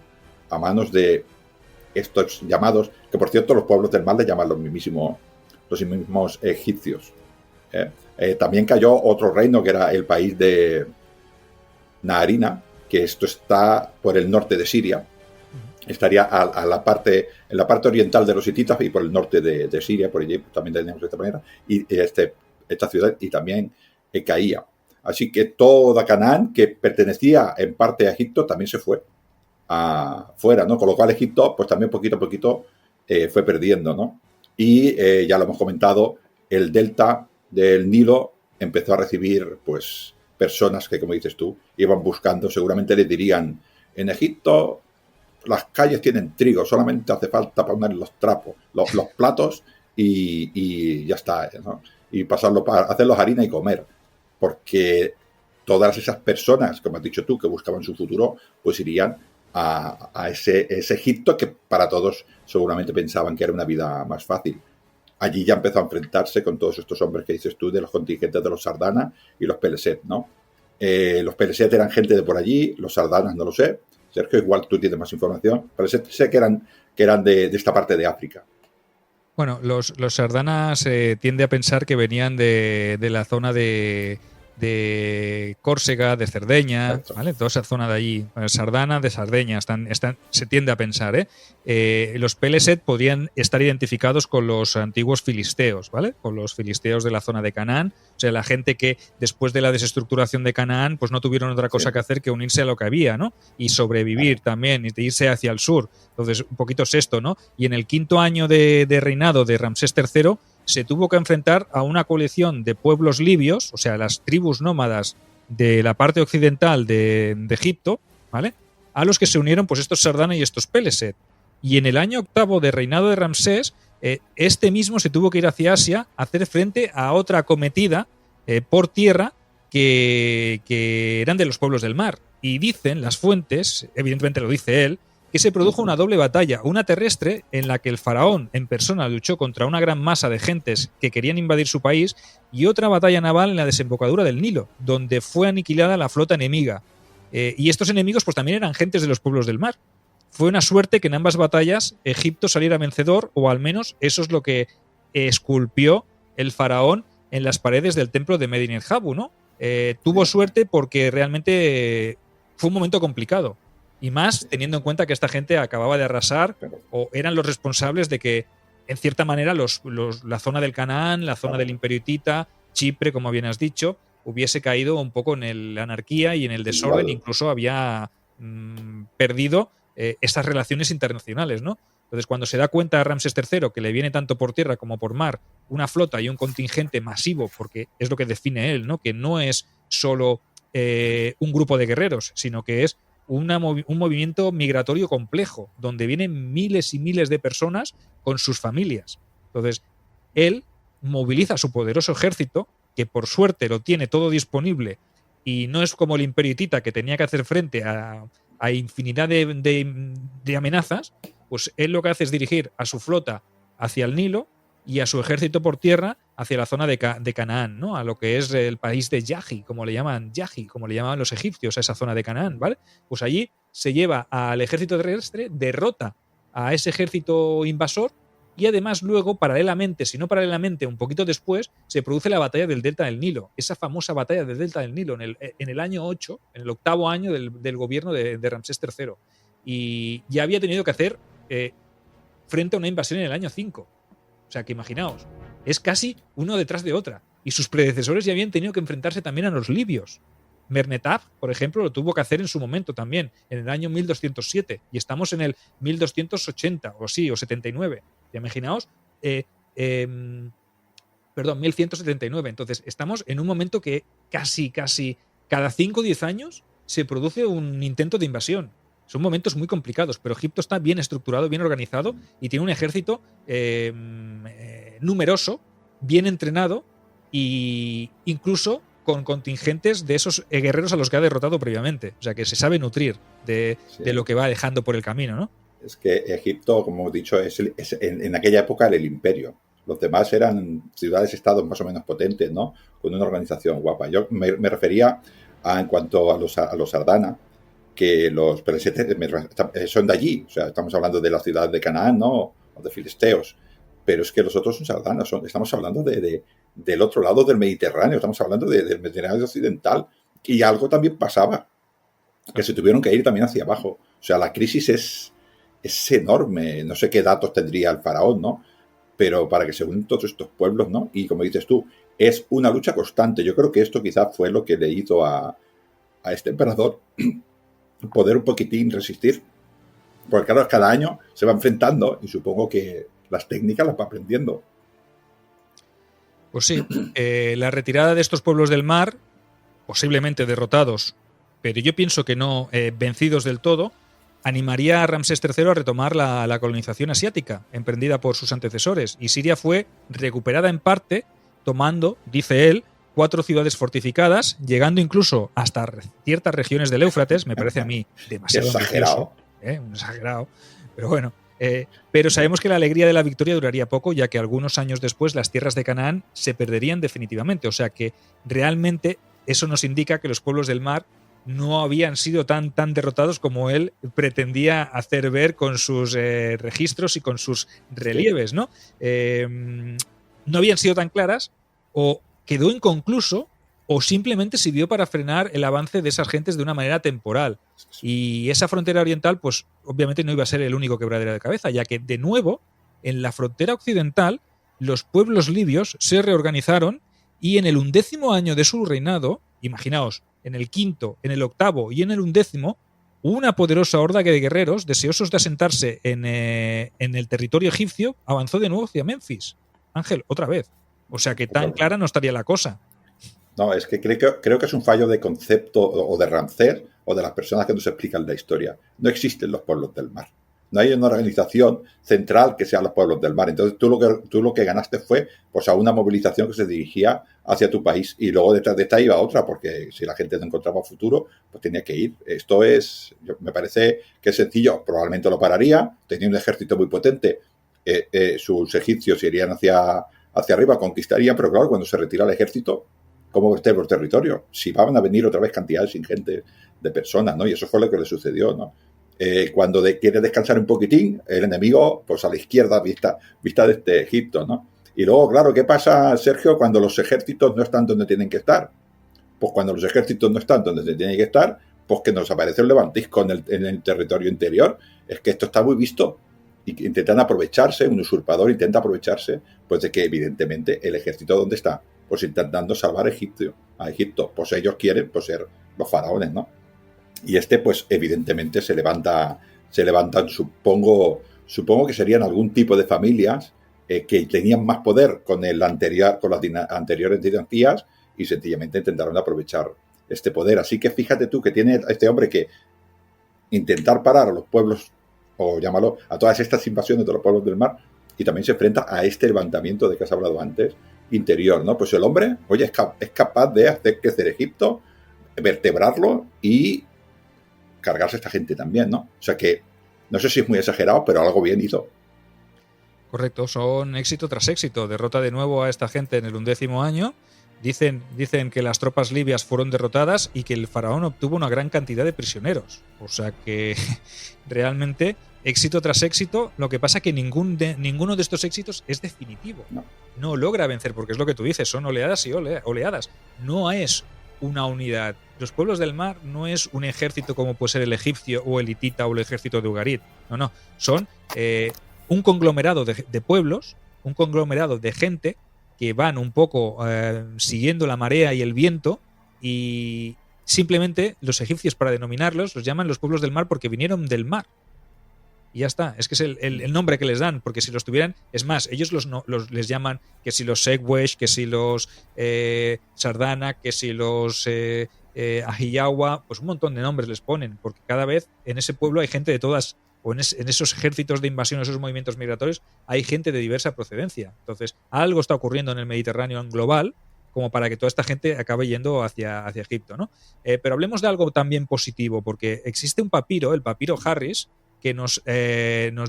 a manos de estos llamados, que por cierto los pueblos del mar le llaman los mismos egipcios. También cayó otro reino que era el país de Naharina, que esto está por el norte de Siria. Estaría en la parte oriental de los hititas y por el norte de Siria, por allí también teníamos de esta manera, y esta ciudad, y también caía. Así que toda Canaán, que pertenecía en parte a Egipto, también se fue afuera, ¿no? Con lo cual Egipto, pues también poquito a poquito fue perdiendo, ¿no? Y ya lo hemos comentado, el delta del Nilo empezó a recibir, pues, personas que, como dices tú, iban buscando, seguramente les dirían, en Egipto las calles tienen trigo, solamente hace falta poner los trapos, los platos y ya está, ¿no? Y pasarlo para hacerlos harina y comer, porque todas esas personas, como has dicho tú, que buscaban su futuro, pues irían a ese Egipto que para todos seguramente pensaban que era una vida más fácil. Allí ya empezó a enfrentarse con todos estos hombres que dices tú, de los contingentes de los Sardana y los Peleset, ¿no? Los Peleset eran gente de por allí, los Sardanas no lo sé. Sergio, igual tú tienes más información. Peleset sé que eran de esta parte de África. Bueno, los sardanas tiende a pensar que venían de la zona de Córcega, de Cerdeña, Exacto. ¿vale? Toda esa zona de allí, Sardana, de Sardeña, se tiende a pensar, los Peleset podrían estar identificados con los antiguos filisteos, ¿vale? Con los filisteos de la zona de Canaán, o sea, la gente que después de la desestructuración de Canaán, pues no tuvieron otra cosa que hacer que unirse a lo que había, ¿no? Y sobrevivir también, y de irse hacia el sur. Entonces, un poquito es esto, ¿no? Y en el quinto año de reinado de Ramsés III, se tuvo que enfrentar a una coalición de pueblos libios, o sea, las tribus nómadas de la parte occidental de Egipto, ¿vale? A los que se unieron pues estos Sardana y estos Peleset. Y en el año octavo de reinado de Ramsés, este mismo se tuvo que ir hacia Asia a hacer frente a otra acometida por tierra que eran de los pueblos del mar. Y dicen las fuentes, evidentemente lo dice él, que se produjo una doble batalla, una terrestre en la que el faraón en persona luchó contra una gran masa de gentes que querían invadir su país, y otra batalla naval en la desembocadura del Nilo, donde fue aniquilada la flota enemiga. Y estos enemigos pues también eran gentes de los pueblos del mar. Fue una suerte que en ambas batallas Egipto saliera vencedor, o al menos eso es lo que esculpió el faraón en las paredes del templo de Medinet Habu, ¿no? Tuvo suerte porque realmente fue un momento complicado. Y más teniendo en cuenta que esta gente acababa de arrasar o eran los responsables de que, en cierta manera, la zona del Canaán, la zona del Imperio Hitita, Chipre, como bien has dicho, hubiese caído un poco en la anarquía y en el desorden, incluso había perdido estas relaciones internacionales, ¿no? Entonces, cuando se da cuenta a Ramsés III que le viene tanto por tierra como por mar una flota y un contingente masivo, porque es lo que define él, ¿no? Que no es solo un grupo de guerreros, sino que es un movimiento migratorio complejo, donde vienen miles y miles de personas con sus familias. Entonces, él moviliza su poderoso ejército, que por suerte lo tiene todo disponible, y no es como el Imperio Hitita, que tenía que hacer frente a infinidad de amenazas. Pues él lo que hace es dirigir a su flota hacia el Nilo y a su ejército por tierra hacia la zona de Canaán, ¿no? A lo que es el país de Yahi, como le llamaban los egipcios a esa zona de Canaán, ¿vale? Pues allí se lleva al ejército terrestre, derrota a ese ejército invasor, y además luego, paralelamente, si no paralelamente, un poquito después, se produce la batalla del Delta del Nilo, esa famosa batalla del Delta del Nilo en el año 8, en el octavo año del gobierno de Ramsés III. Y ya había tenido que hacer frente a una invasión en el año 5. O sea, que imaginaos, es casi uno detrás de otra. Y sus predecesores ya habían tenido que enfrentarse también a los libios. Mernetab, por ejemplo, lo tuvo que hacer en su momento también, en el año 1207. Y estamos en el 1280, o sí, o 79. Imaginaos, 1179. Entonces, estamos en un momento que casi cada 5 o 10 años se produce un intento de invasión. Son momentos muy complicados, pero Egipto está bien estructurado, bien organizado y tiene un ejército numeroso, bien entrenado e incluso con contingentes de esos guerreros a los que ha derrotado previamente. O sea, que se sabe nutrir de lo que va dejando por el camino, ¿no? Es que Egipto, como hemos dicho, en aquella época era el imperio. Los demás eran ciudades-estados más o menos potentes, ¿no? Con una organización guapa. Yo me refería en cuanto a los Sardana, que los peresetes son de allí, o sea, estamos hablando de la ciudad de Canaán, ¿no? O de filisteos, pero es que los otros son sardanos, estamos hablando del otro lado del Mediterráneo, estamos hablando del Mediterráneo occidental, y algo también pasaba, que se tuvieron que ir también hacia abajo. O sea, la crisis es enorme, no sé qué datos tendría el faraón, ¿no? Pero para que se unan todos estos pueblos, ¿no? Y como dices tú, es una lucha constante. Yo creo que esto quizás fue lo que le hizo a este emperador poder un poquitín resistir. Porque claro, cada año se va enfrentando y supongo que las técnicas las va aprendiendo. Pues sí, la retirada de estos pueblos del mar, posiblemente derrotados, pero yo pienso que no vencidos del todo, animaría a Ramsés III a retomar la colonización asiática, emprendida por sus antecesores, y Siria fue recuperada en parte, tomando, dice él, 4 ciudades fortificadas, llegando incluso hasta ciertas regiones del Éufrates. Me parece a mí demasiado exagerado. Un exagerado, pero bueno. Pero sabemos que la alegría de la victoria duraría poco, ya que algunos años después las tierras de Canaán se perderían definitivamente. O sea que realmente eso nos indica que los pueblos del mar no habían sido tan derrotados como él pretendía hacer ver con sus registros y con sus relieves, ¿no? No habían sido tan claras, o quedó inconcluso, o simplemente sirvió para frenar el avance de esas gentes de una manera temporal. Y esa frontera oriental, pues obviamente no iba a ser el único quebradero de cabeza, ya que de nuevo, en la frontera occidental, los pueblos libios se reorganizaron y en el 11º año de su reinado, imaginaos, en el 5º, en el 8º y en el 11º, una poderosa horda de guerreros, deseosos de asentarse en el territorio egipcio, avanzó de nuevo hacia Memphis. Ángel, otra vez. O sea que tan clara no estaría la cosa. No, es que creo que es un fallo de concepto o de Ramsés o de las personas que nos explican la historia. No existen los pueblos del mar. No hay una organización central que sea los pueblos del mar. Entonces tú lo que ganaste fue pues a una movilización que se dirigía hacia tu país y luego detrás de esta iba otra, porque si la gente no encontraba futuro, pues tenía que ir. Esto me parece que es sencillo. Probablemente lo pararía. Tenía un ejército muy potente. Sus egipcios irían hacia arriba, conquistarían, pero claro, cuando se retira el ejército, ¿cómo esté por territorio? Si van a venir otra vez cantidades ingentes de personas, ¿no? Y eso fue lo que le sucedió, ¿no? Cuando quiere descansar un poquitín, el enemigo, pues a la izquierda, vista desde Egipto, ¿no? Y luego, claro, ¿qué pasa, Sergio, cuando los ejércitos no están donde tienen que estar? Pues cuando los ejércitos no están donde tienen que estar, pues que nos aparece un levantisco en el territorio interior. Es que esto está muy visto. Y intentan aprovecharse, un usurpador intenta aprovecharse, pues de que evidentemente el ejército, ¿dónde está? Pues intentando salvar a Egipto. Pues ellos quieren pues, ser los faraones, ¿no? Y pues evidentemente se levantan, supongo que serían algún tipo de familias que tenían más poder con las anteriores dinastías y sencillamente intentaron aprovechar este poder. Así que fíjate tú que tiene este hombre que intentar parar a los pueblos, o llámalo, a todas estas invasiones de los pueblos del mar, y también se enfrenta a este levantamiento de que has hablado antes, interior, ¿no? Pues el hombre, oye, es capaz de hacer crecer Egipto, vertebrarlo y cargarse a esta gente también, ¿no? O sea que, no sé si es muy exagerado, pero algo bien hizo. Correcto, son éxito tras éxito. Derrota de nuevo a esta gente en el 11º año. Dicen que las tropas libias fueron derrotadas y que el faraón obtuvo una gran cantidad de prisioneros. O sea que realmente éxito tras éxito. Lo que pasa es que ninguno de estos éxitos es definitivo. No logra vencer, porque es lo que tú dices, son oleadas y oleadas. No es una unidad. Los pueblos del mar no es un ejército como puede ser el egipcio o el hitita o el ejército de Ugarit. No. Son un conglomerado de pueblos, un conglomerado de gente que van un poco siguiendo la marea y el viento, y simplemente los egipcios, para denominarlos, los llaman los pueblos del mar porque vinieron del mar. Y ya está, es que es el nombre que les dan, porque si los tuvieran, es más, ellos les llaman que si los Segwesh, que si los Sardana, que si los Ahiyawa, pues un montón de nombres les ponen, porque cada vez en ese pueblo hay gente de todas, o en esos ejércitos de invasión, esos movimientos migratorios, hay gente de diversa procedencia. Entonces, algo está ocurriendo en el Mediterráneo en global, como para que toda esta gente acabe yendo hacia Egipto, ¿no? Pero hablemos de algo también positivo, porque existe un papiro, el papiro Harris, que nos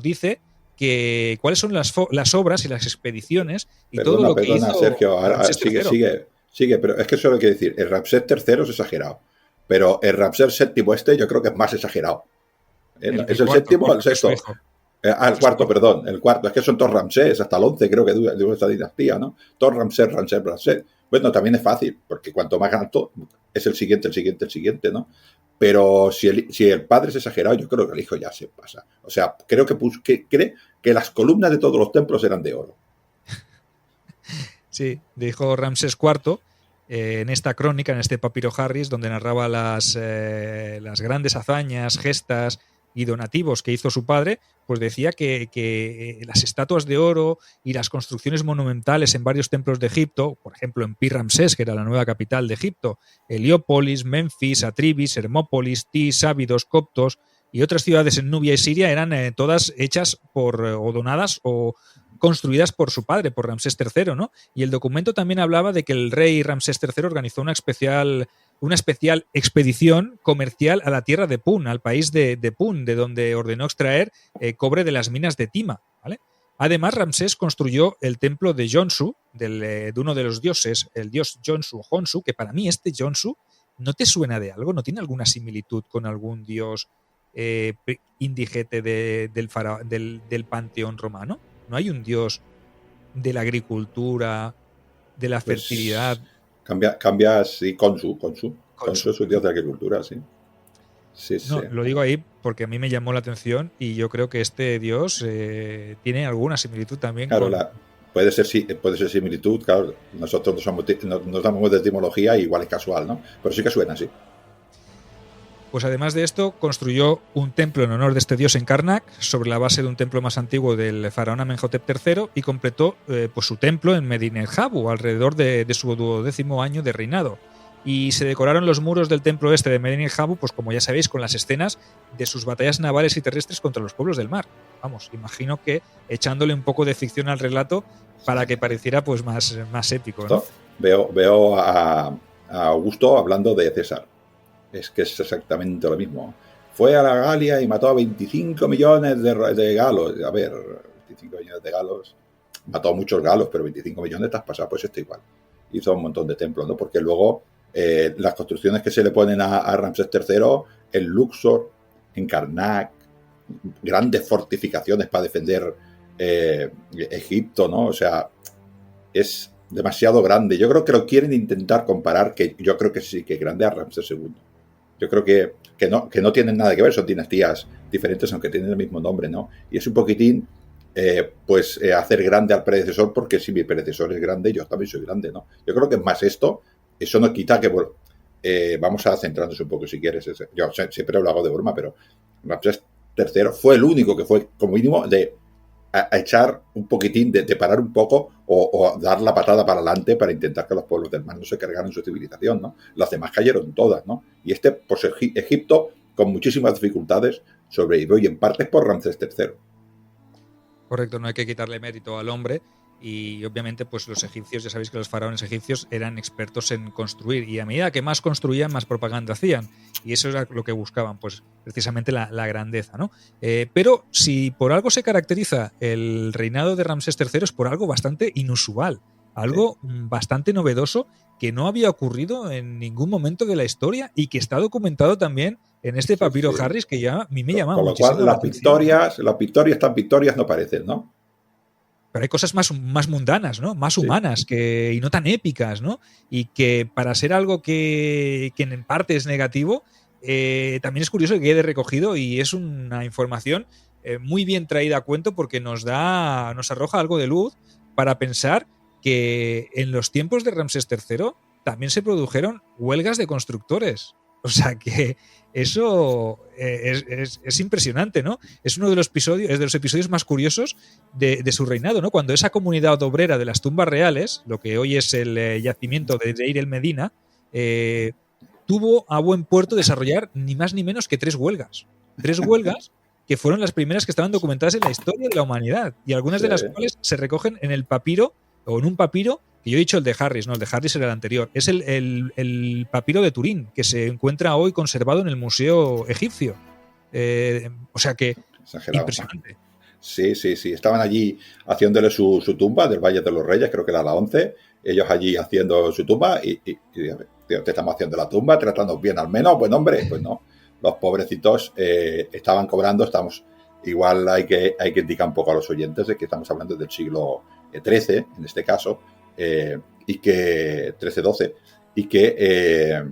dice que cuáles son las obras y las expediciones y todo lo que hizo. Sergio, ahora sigue, pero es que eso lo que decir, el Ramsés III es exagerado, Pero el Ramsés VII yo creo que es más exagerado. ¿Es el séptimo o el sexto? El cuarto, perdón. El cuarto. Es que son todos Ramsés, hasta el 11 creo que dura esta dinastía, ¿no? Todos Ramsés. Bueno, también es fácil, porque cuanto más alto es el siguiente, ¿no? Pero si el padre es exagerado, yo creo que el hijo ya se pasa. O sea, creo que cree que las columnas de todos los templos eran de oro. Sí, dijo Ramsés IV en esta crónica, en este papiro Harris, donde narraba las grandes hazañas, gestas y donativos que hizo su padre, pues decía que las estatuas de oro y las construcciones monumentales en varios templos de Egipto, por ejemplo en Pi-Ramsés, que era la nueva capital de Egipto, Heliópolis, Memphis, Atribis, Hermópolis, Tis, Ábidos, Coptos y otras ciudades en Nubia y Siria eran todas hechas o donadas o construidas por su padre, por Ramsés III, ¿no? Y el documento también hablaba de que el rey Ramsés III organizó una especial expedición comercial a la tierra de Pun, al país de Pun, de donde ordenó extraer cobre de las minas de Tima, ¿vale? Además, Ramsés construyó el templo de Jonsu, de uno de los dioses, el dios Jonsu o Honsu, que para mí este Jonsu, ¿no te suena de algo? ¿No tiene alguna similitud con algún dios indigete del panteón romano? ¿No hay un dios de la agricultura, de la fertilidad? Cambia, sí, Khonsu es un dios de la agricultura, sí. Sí. Lo digo ahí porque a mí me llamó la atención y yo creo que este dios tiene alguna similitud también. Claro, puede ser similitud, claro. Nosotros nos damos de etimología y igual es casual, ¿no? Pero sí que suena así. Pues además de esto, construyó un templo en honor de este dios en Karnak, sobre la base de un templo más antiguo del faraón Amenhotep III, y completó pues su templo en Medinet Habu, alrededor de su 12º año de reinado. Y se decoraron los muros del templo este de Medinet Habu, pues como ya sabéis, con las escenas de sus batallas navales y terrestres contra los pueblos del mar. Vamos, imagino que echándole un poco de ficción al relato para que pareciera pues más épico, ¿no? Veo a Augusto hablando de César. Es que es exactamente lo mismo. Fue a la Galia y mató a 25 millones de galos. A ver, 25 millones de galos. Mató a muchos galos, pero 25 millones te has pasado, pues esto igual. Hizo un montón de templos, ¿no? Porque luego las construcciones que se le ponen a Ramsés III, en Luxor, en Karnak, grandes fortificaciones para defender Egipto, ¿no? O sea, es demasiado grande. Yo creo que lo quieren intentar comparar, que yo creo que sí que es grande, a Ramsés II. Yo creo que no tienen nada que ver, son dinastías diferentes, aunque tienen el mismo nombre, ¿no? Y es un poquitín, hacer grande al predecesor, porque si mi predecesor es grande, yo también soy grande, ¿no? Yo creo que es más esto. Eso no quita que, bueno, vamos a centrarnos un poco, si quieres. Yo siempre lo hago de broma, pero Ramsés III fue el único que fue, como mínimo, a echar un poquitín, de parar un poco o dar la patada para adelante para intentar que los pueblos del mar no se cargaran su civilización, ¿no? Las demás cayeron todas, ¿no? Y pues Egipto, con muchísimas dificultades, sobrevivió, y en parte por Ramsés III. Correcto, no hay que quitarle mérito al hombre. Y obviamente pues los egipcios, ya sabéis que los faraones egipcios eran expertos en construir, y a medida que más construían, más propaganda hacían, y eso era lo que buscaban, pues precisamente la grandeza, ¿no? Pero si por algo se caracteriza el reinado de Ramsés III, es por algo bastante inusual, algo bastante novedoso, que no había ocurrido en ningún momento de la historia y que está documentado también en este papiro Harris, que ya a mí me llama muchísimo. Con lo cual las victorias tan victorias no parecen, ¿no? Pero hay cosas más mundanas, ¿no? Más humanas, y no tan épicas, ¿no? Y que para ser algo que en parte es negativo, también es curioso que quede recogido, y es una información muy bien traída a cuento, porque nos arroja algo de luz para pensar que en los tiempos de Ramsés III también se produjeron huelgas de constructores. O sea que eso es impresionante, ¿no? Es uno de los episodios más curiosos de su reinado, ¿no? Cuando esa comunidad obrera de las tumbas reales, lo que hoy es el yacimiento de Deir el Medina, tuvo a buen puerto desarrollar ni más ni menos que 3 huelgas. 3 huelgas que fueron las primeras que estaban documentadas en la historia de la humanidad, y algunas de las cuales se recogen en el papiro, o en un papiro, que yo he dicho el de Harris, no, el de Harris era el anterior. Es el papiro de Turín, que se encuentra hoy conservado en el Museo Egipcio. O sea que, exagerado, impresionante. Sí. Estaban allí haciéndole su tumba del Valle de los Reyes, creo que era la 11. Ellos allí haciendo su tumba y tío, te estamos haciendo la tumba, tratándonos bien al menos, buen hombre. Pues no, los pobrecitos estaban cobrando, igual hay que indicar un poco a los oyentes de que estamos hablando del siglo XIII, en este caso, y que 13-12, y que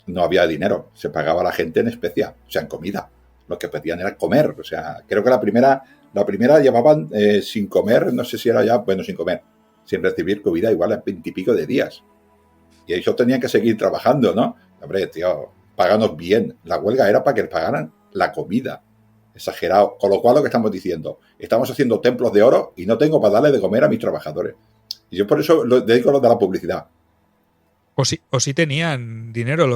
no había dinero, se pagaba a la gente en especia, o sea, en comida. Lo que pedían era comer, o sea, creo que la primera llevaban sin comer, no sé si era ya, bueno, sin comer, sin recibir comida, igual en 20 y pico de días. Y ellos tenían que seguir trabajando, ¿no? Hombre, tío, páganos bien. La huelga era para que les pagaran la comida. Exagerado. Con lo cual, lo que estamos diciendo, estamos haciendo templos de oro y no tengo para darle de comer a mis trabajadores. Y yo por eso dedico lo de la publicidad. O sí tenían dinero,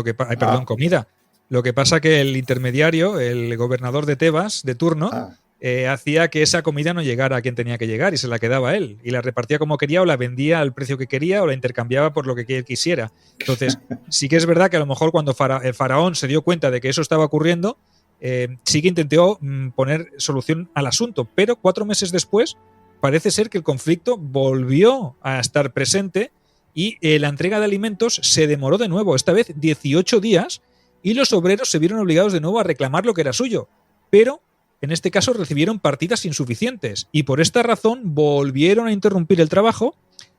comida. Lo que pasa que el intermediario, el gobernador de Tebas, de turno, hacía que esa comida no llegara a quien tenía que llegar y se la quedaba él. Y la repartía como quería o la vendía al precio que quería o la intercambiaba por lo que él quisiera. Entonces, sí que es verdad que a lo mejor cuando el faraón se dio cuenta de que eso estaba ocurriendo, sí que intentó poner solución al asunto. Pero 4 meses después, parece ser que el conflicto volvió a estar presente y la entrega de alimentos se demoró de nuevo, esta vez 18 días, y los obreros se vieron obligados de nuevo a reclamar lo que era suyo. Pero en este caso recibieron partidas insuficientes y por esta razón volvieron a interrumpir el trabajo,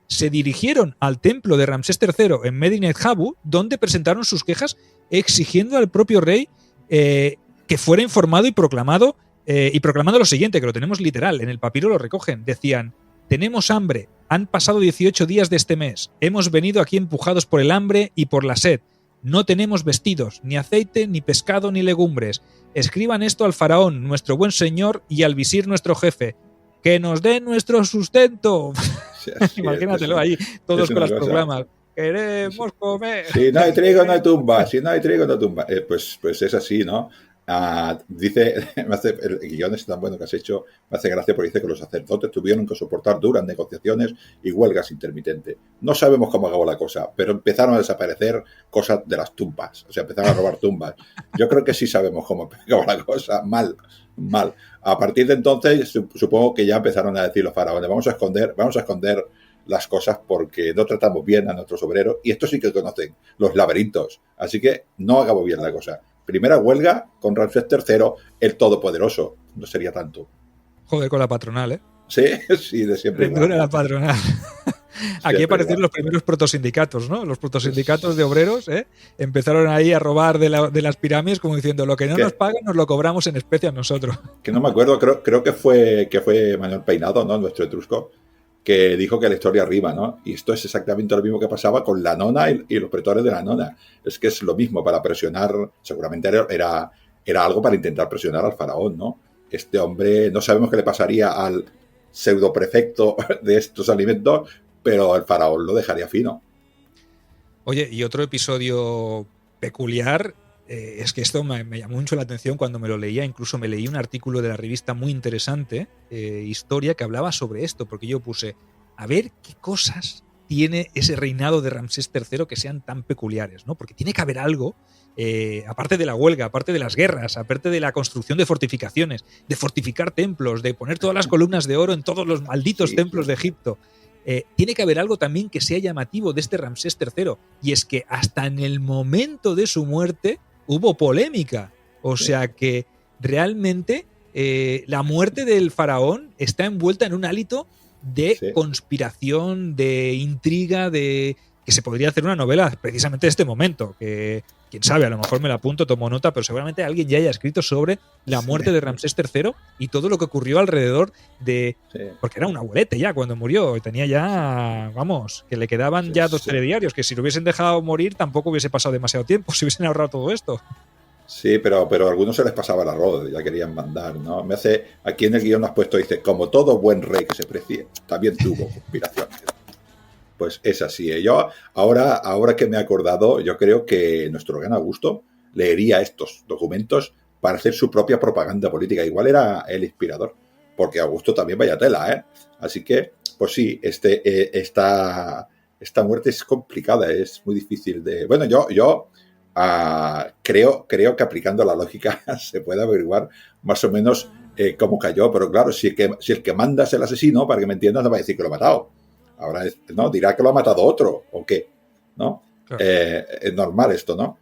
se dirigieron al templo de Ramsés III en Medinet Habu, donde presentaron sus quejas exigiendo al propio rey que fuera informado y proclamando lo siguiente, que lo tenemos literal, en el papiro lo recogen, decían: tenemos hambre, han pasado 18 días de este mes, hemos venido aquí empujados por el hambre y por la sed, no tenemos vestidos, ni aceite, ni pescado, ni legumbres. Escriban esto al faraón, nuestro buen señor, y al visir, nuestro jefe. ¡Que nos den nuestro sustento! Sí, imagínatelo ahí, todos con las proclamas. ¡Queremos comer! Si no hay trigo, no hay tumba. Si no hay trigo, no hay tumba. Pues es así, ¿no? Dice, el guión es tan bueno que has hecho, me hace gracia porque dice que los sacerdotes tuvieron que soportar duras negociaciones y huelgas intermitentes. No sabemos cómo acabó la cosa, pero empezaron a desaparecer cosas de las tumbas, o sea, empezaron a robar tumbas. Yo creo que sí sabemos cómo acabó la cosa, mal. A partir de entonces, supongo que ya empezaron a decir los faraones, vamos a esconder las cosas porque no tratamos bien a nuestros obreros, y estos sí que conocen los laberintos, así que no acabó bien la cosa. Primera huelga con Ramsés III, el Todopoderoso. No sería tanto. Joder, con la patronal, ¿eh? Sí, de siempre. Dura la patronal. Aquí aparecieron los primeros protosindicatos, ¿no? Los protosindicatos de obreros, ¿eh? Empezaron ahí a robar de las pirámides como diciendo, lo que no nos pagan nos lo cobramos en especie a nosotros. Que no me acuerdo, creo que fue Manuel Peinado, ¿no? Nuestro etrusco, que dijo que la historia arriba, ¿no? Y esto es exactamente lo mismo que pasaba con la nona y los pretores de la nona. Es que es lo mismo para presionar, seguramente era algo para intentar presionar al faraón, ¿no? Este hombre, no sabemos qué le pasaría al pseudoprefecto de estos alimentos, pero el faraón lo dejaría fino. Oye, y otro episodio peculiar, es que esto me llamó mucho la atención cuando me lo leía, incluso me leí un artículo de la revista muy interesante, Historia, que hablaba sobre esto, porque yo puse, a ver qué cosas tiene ese reinado de Ramsés III que sean tan peculiares, ¿no? Porque tiene que haber algo, aparte de la huelga, aparte de las guerras, aparte de la construcción de fortificaciones, de fortificar templos, de poner todas las columnas de oro en todos los malditos templos de Egipto. Tiene que haber algo también que sea llamativo de este Ramsés III, y es que hasta en el momento de su muerte hubo polémica. O sea que realmente la muerte del faraón está envuelta en un hálito de conspiración, de intriga, de que se podría hacer una novela precisamente de este momento, que quién sabe, a lo mejor me la apunto, tomo nota, pero seguramente alguien ya haya escrito sobre la muerte de Ramsés III y todo lo que ocurrió alrededor de... Porque era un abuelete ya cuando murió, y tenía ya, vamos, que le quedaban ya 2 telediarios, que si lo hubiesen dejado morir tampoco hubiese pasado demasiado tiempo, si hubiesen ahorrado todo esto. Sí, pero a algunos se les pasaba el arroz, ya querían mandar, ¿no? Aquí en el guión has puesto, dice, como todo buen rey que se precie, también tuvo conspiraciones. Pues es así. Yo, ahora que me he acordado, yo creo que nuestro gran Augusto leería estos documentos para hacer su propia propaganda política. Igual era el inspirador, porque Augusto también vaya tela, ¿eh? Así que, pues sí, esta muerte es complicada, es muy difícil de... Bueno, yo creo que aplicando la lógica se puede averiguar más o menos cómo cayó, pero claro, si el que manda es el asesino, para que me entiendas, no va a decir que lo ha matado. Ahora no dirá que lo ha matado otro, ¿o qué? ¿No? Claro. Es normal esto, ¿no?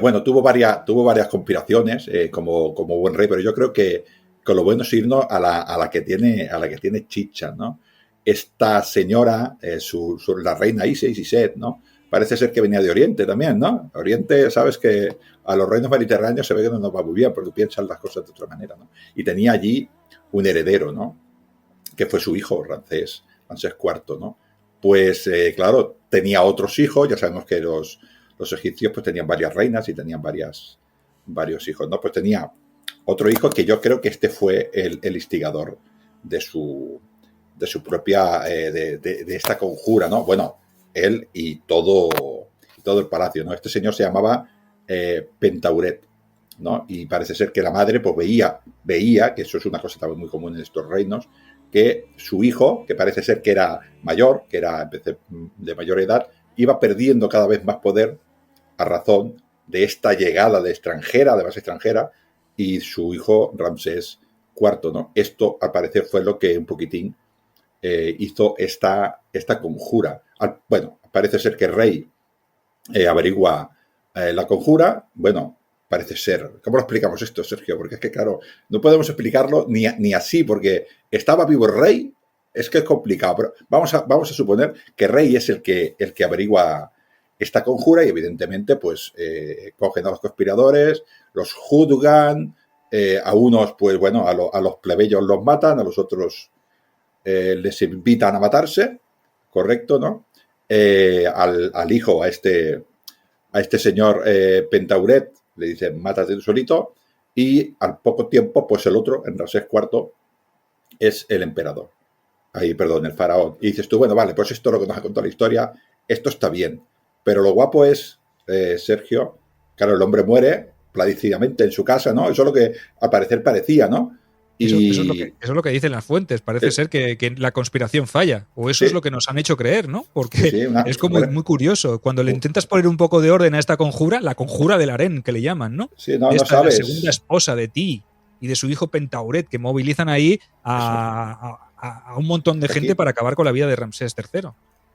Bueno, tuvo varias conspiraciones como buen rey, pero yo creo que lo bueno es irnos a la que tiene chicha, ¿no? Esta señora, la reina Isis, ¿no? Parece ser que venía de Oriente también, ¿no? Oriente, sabes que a los reinos mediterráneos se ve que no nos va muy bien porque piensan las cosas de otra manera, ¿no? Y tenía allí un heredero, ¿no? Que fue su hijo, Ramsés IV, ¿no? Pues, claro, tenía otros hijos, ya sabemos que los egipcios pues tenían varias reinas y tenían varios hijos, ¿no? Pues tenía otro hijo que yo creo que este fue el instigador de su propia, de esta conjura, ¿no? Bueno, él y todo el palacio, ¿no? Este señor se llamaba Pentauret, ¿no? Y parece ser que la madre pues veía, que eso es una cosa también muy común en estos reinos, que su hijo, que parece ser que era mayor, que era de mayor edad, iba perdiendo cada vez más poder a razón de esta llegada de base extranjera, y su hijo Ramsés IV, ¿no? Esto, al parecer, fue lo que un poquitín hizo esta conjura. Bueno, parece ser que el rey averigua la conjura. Bueno, parece ser. ¿Cómo lo explicamos esto, Sergio? Porque es que, claro, no podemos explicarlo ni así, porque estaba vivo el rey, es que es complicado, pero vamos a suponer que el rey es el que averigua esta conjura y, evidentemente, pues cogen a los conspiradores, los juzgan, a unos, pues bueno, a los plebeyos los matan, a los otros les invitan a matarse, ¿correcto, no? Al hijo, a este señor Pentauret, le dicen, mátate tú solito, y al poco tiempo, pues el otro, en Ramsés IV, es el emperador. El faraón. Y dices tú, bueno, vale, pues esto es lo que nos ha contado la historia, esto está bien. Pero lo guapo es, Sergio, claro, el hombre muere placidamente en su casa, ¿no? Eso es lo que al parecer parecía, ¿no? Y eso es lo que dicen las fuentes. Parece ser que la conspiración falla. O eso es lo que nos han hecho creer, ¿no? Porque es como muy curioso. Cuando le intentas poner un poco de orden a esta conjura, la conjura del harén, que le llaman, ¿no? Sí, no sabes. La segunda esposa de Ti y de su hijo Pentauret, que movilizan ahí a un montón de gente para acabar con la vida de Ramsés III.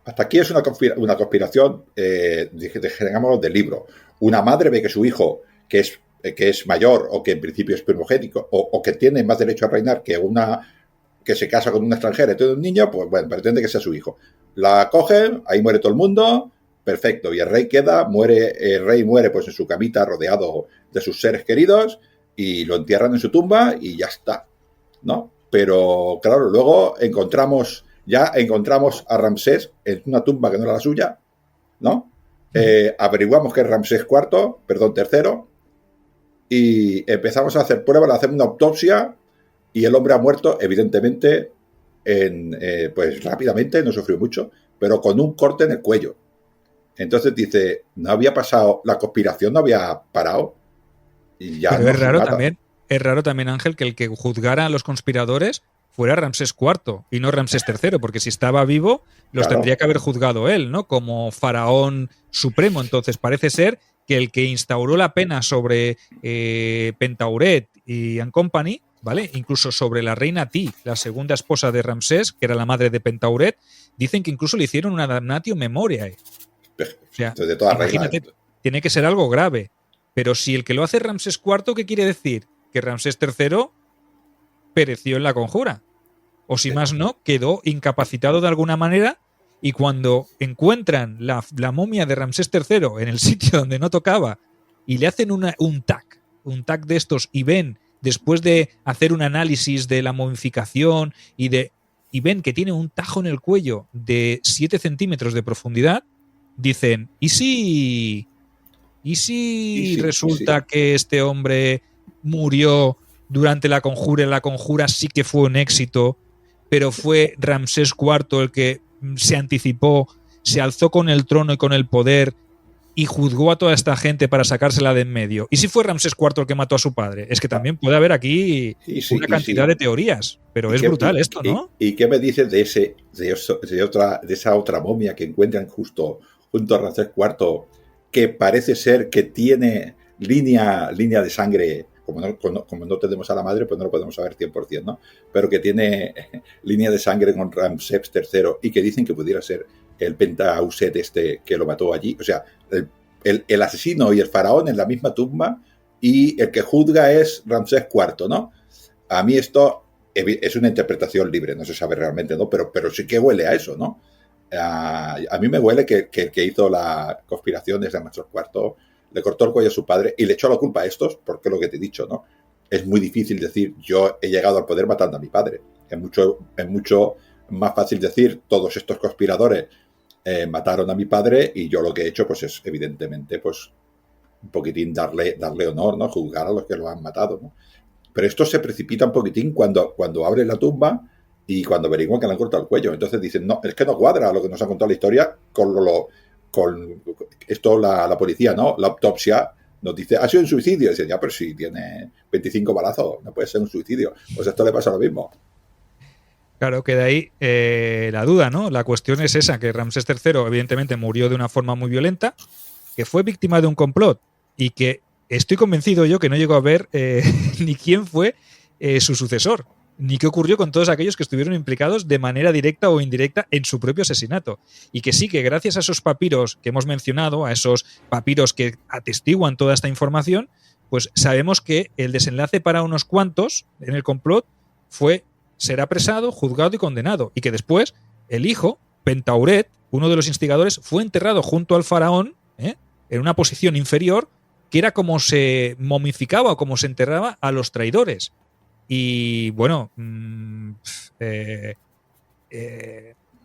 Hasta aquí es una conspiración, digamos, del libro. Una madre ve que su hijo, que es mayor o que en principio es primogénico o que tiene más derecho a reinar que se casa con una extranjera y tiene un niño, pues bueno, pretende que sea su hijo. La cogen, ahí muere todo el mundo, perfecto, y el rey muere pues en su camita rodeado de sus seres queridos y lo entierran en su tumba y ya está, ¿no? Pero claro, luego encontramos a Ramsés en una tumba que no era la suya, ¿no? Averiguamos que es Ramsés III, y empezamos a hacer pruebas, a hacer una autopsia, y el hombre ha muerto, evidentemente, pues rápidamente, no sufrió mucho, pero con un corte en el cuello. Entonces dice, no había pasado, la conspiración no había parado. Y ya pero es raro también, Ángel, que el que juzgara a los conspiradores fuera Ramsés IV y no Ramsés III, porque si estaba vivo, los tendría que haber juzgado él, ¿no? Como faraón supremo. Entonces parece ser que el que instauró la pena sobre Pentauret y company, ¿vale? Incluso sobre la reina Ti, la segunda esposa de Ramsés, que era la madre de Pentauret, dicen que incluso le hicieron una damnatio memoriae. O sea, de toda imagínate, reina. Tiene que ser algo grave. Pero si el que lo hace Ramsés IV, ¿qué quiere decir? Que Ramsés III pereció en la conjura. O si más no, quedó incapacitado de alguna manera, y cuando encuentran la momia de Ramsés III en el sitio donde no tocaba y le hacen un TAC de estos, y ven, después de hacer un análisis de la momificación y ven que tiene un tajo en el cuello de 7 centímetros de profundidad, dicen, ¿y si resulta que este hombre murió durante la conjura sí que fue un éxito, pero fue Ramsés IV el que se anticipó, se alzó con el trono y con el poder y juzgó a toda esta gente para sacársela de en medio? ¿Y si fue Ramsés IV el que mató a su padre? Es que también puede haber aquí una cantidad de teorías, pero es brutal esto, ¿no? ¿Y qué me dices de esa otra momia que encuentran junto a Ramsés IV, que parece ser que tiene línea de sangre? Como no tenemos a la madre, pues no lo podemos saber 100%, ¿no? Pero que tiene línea de sangre con Ramsés III y que dicen que pudiera ser el Pentauset que lo mató allí. O sea, el asesino y el faraón en la misma tumba, y el que juzga es Ramsés IV, ¿no? A mí esto es una interpretación libre, no se sabe realmente, ¿no? Pero sí que huele a eso, ¿no? A mí me huele que el que hizo la conspiración es Ramsés IV, le cortó el cuello a su padre y le echó la culpa a estos, porque es lo que te he dicho, ¿no? Es muy difícil decir, yo he llegado al poder matando a mi padre. Es mucho más fácil decir, todos estos conspiradores mataron a mi padre y yo lo que he hecho, pues es evidentemente, pues un poquitín darle honor, ¿no? Juzgar a los que lo han matado, ¿no? Pero esto se precipita un poquitín cuando abren la tumba y cuando averiguan que le han cortado el cuello. Entonces dicen, no, es que no cuadra lo que nos ha contado la historia con esto la policía, ¿no? La autopsia nos dice, ha sido un suicidio. Y dicen, ya, pero si tiene 25 balazos, no puede ser un suicidio. Pues a esto le pasa lo mismo. Claro, queda ahí la duda, ¿no? La cuestión es esa, que Ramsés III evidentemente murió de una forma muy violenta, que fue víctima de un complot y que estoy convencido yo que no llegó a ver ni quién fue su sucesor, ni qué ocurrió con todos aquellos que estuvieron implicados de manera directa o indirecta en su propio asesinato. Y que sí, que gracias a esos papiros que hemos mencionado, a esos papiros que atestiguan toda esta información, pues sabemos que el desenlace para unos cuantos en el complot fue ser apresado, juzgado y condenado. Y que después el hijo, Pentauret, uno de los instigadores, fue enterrado junto al faraón, en una posición inferior, que era como se momificaba o como se enterraba a los traidores. Y bueno,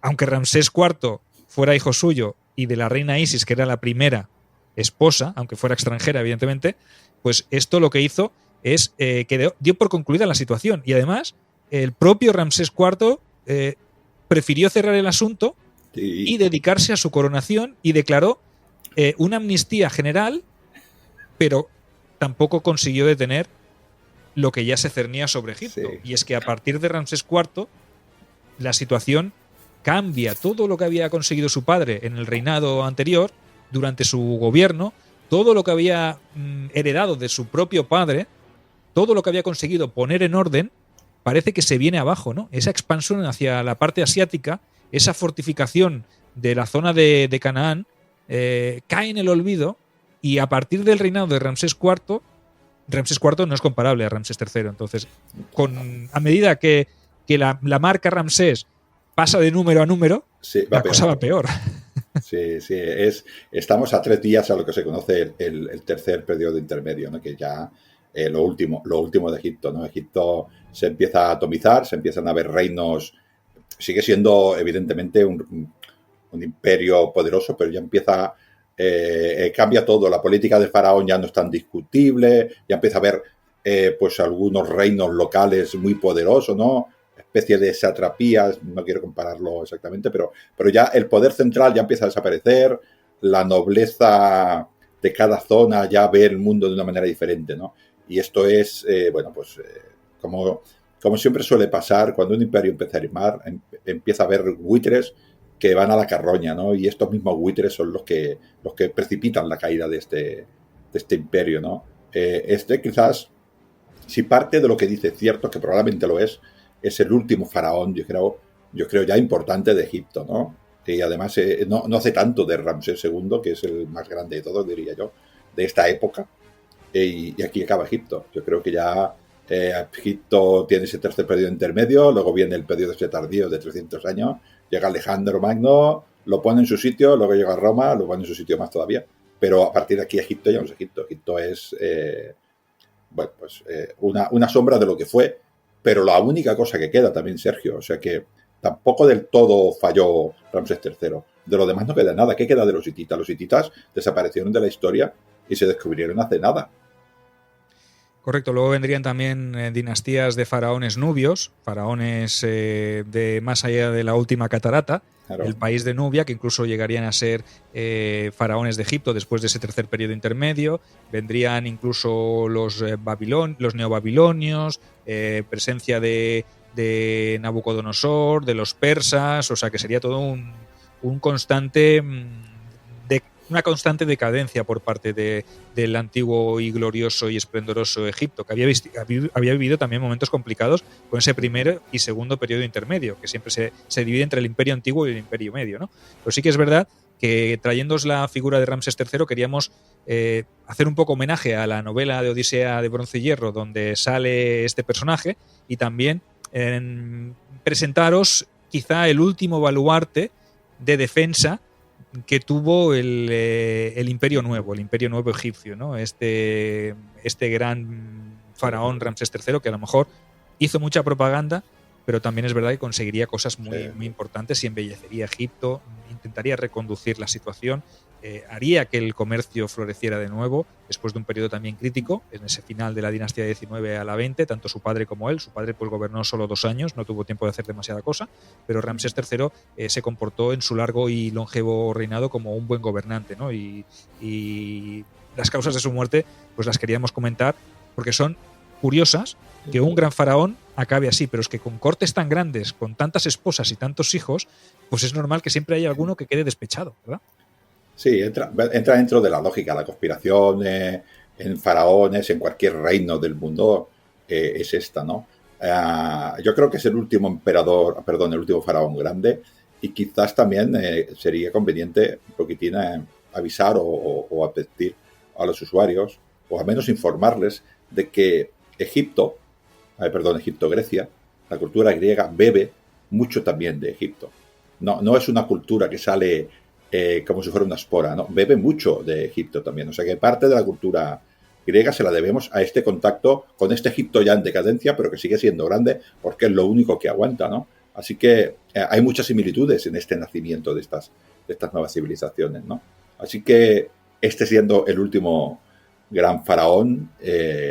aunque Ramsés IV fuera hijo suyo y de la reina Isis, que era la primera esposa, aunque fuera extranjera, evidentemente, pues esto lo que hizo es que dio por concluida la situación. Y además, el propio Ramsés IV prefirió cerrar el asunto y dedicarse a su coronación y declaró una amnistía general, pero tampoco consiguió detener lo que ya se cernía sobre Egipto. Sí. Y es que a partir de Ramsés IV la situación cambia. Todo lo que había conseguido su padre en el reinado anterior, durante su gobierno, todo lo que había heredado de su propio padre, todo lo que había conseguido poner en orden, parece que se viene abajo, ¿no? Esa expansión hacia la parte asiática, esa fortificación de la zona de Canaán, cae en el olvido, y a partir del reinado de Ramsés IV no es comparable a Ramsés III. Entonces, a medida que la marca Ramsés pasa de número a número, sí, la cosa va peor. Sí, estamos a 3 días a lo que se conoce el tercer periodo intermedio, ¿no? Que ya lo último de Egipto, ¿no? Egipto se empieza a atomizar, se empiezan a ver reinos, sigue siendo evidentemente un imperio poderoso, pero ya empieza, cambia todo, la política del faraón ya no es tan discutible, ya empieza a haber pues algunos reinos locales muy poderosos, ¿no? Especie de satrapías, no quiero compararlo exactamente, pero ya el poder central ya empieza a desaparecer, la nobleza de cada zona ya ve el mundo de una manera diferente, ¿no? Y esto es, como siempre suele pasar, cuando un imperio empieza a rimar, empieza a haber buitres que van a la carroña, ¿no? Y estos mismos buitres son los que precipitan la caída de este imperio, ¿no? Quizás, si parte de lo que dice cierto, que probablemente lo es el último faraón, yo creo ya importante de Egipto, ¿no? Y además no hace tanto de Ramsés II, que es el más grande de todos, diría yo, de esta época. Y aquí acaba Egipto. Yo creo que ya Egipto tiene ese tercer periodo intermedio, luego viene el periodo ese tardío de 300 años, llega Alejandro Magno, lo pone en su sitio, luego llega Roma, lo pone en su sitio más todavía. Pero a partir de aquí Egipto ya no es Egipto. Egipto es una sombra de lo que fue, pero la única cosa que queda también, Sergio. O sea que tampoco del todo falló Ramsés III. De lo demás no queda nada. ¿Qué queda de los hititas? Los hititas desaparecieron de la historia y se descubrieron hace nada. Correcto, luego vendrían también dinastías de faraones nubios, faraones de más allá de la última catarata, claro. El país de Nubia, que incluso llegarían a ser faraones de Egipto después de ese tercer periodo intermedio. Vendrían incluso los neobabilonios, presencia de Nabucodonosor, de los persas, o sea que sería todo un constante una constante decadencia por parte del antiguo y glorioso y esplendoroso Egipto, que había vivido también momentos complicados con ese primer y segundo periodo intermedio, que siempre se divide entre el Imperio Antiguo y el Imperio Medio, ¿no? Pero sí que es verdad que trayéndoos la figura de Ramsés III queríamos hacer un poco homenaje a la novela de Odisea de Bronce y Hierro, donde sale este personaje, y también presentaros quizá el último baluarte de defensa que tuvo el Imperio Nuevo egipcio, ¿no? Este gran faraón Ramsés III, que a lo mejor hizo mucha propaganda, pero también es verdad que conseguiría cosas muy importantes y embellecería Egipto, intentaría reconducir la situación, haría que el comercio floreciera de nuevo después de un periodo también crítico, en ese final de la dinastía 19 a la 20, tanto su padre como él. Su padre pues gobernó solo 2 años, no tuvo tiempo de hacer demasiada cosa, pero Ramsés III se comportó en su largo y longevo reinado como un buen gobernante, ¿no? Y las causas de su muerte pues las queríamos comentar porque son curiosas, que un gran faraón acabe así, pero es que con cortes tan grandes, con tantas esposas y tantos hijos, pues es normal que siempre haya alguno que quede despechado, ¿verdad? Sí, entra dentro de la lógica. La conspiración en faraones, en cualquier reino del mundo, es esta, ¿no? Yo creo que es el último el último faraón grande, y quizás también sería conveniente un poquitín avisar o advertir a los usuarios, o al menos informarles de que Grecia, la cultura griega bebe mucho también de Egipto. No es una cultura que sale como si fuera una espora, ¿no? Bebe mucho de Egipto también. O sea que parte de la cultura griega se la debemos a este contacto con este Egipto ya en decadencia, pero que sigue siendo grande porque es lo único que aguanta, ¿no? Así que hay muchas similitudes en este nacimiento de estas nuevas civilizaciones, ¿no? Así que este siendo el último gran faraón,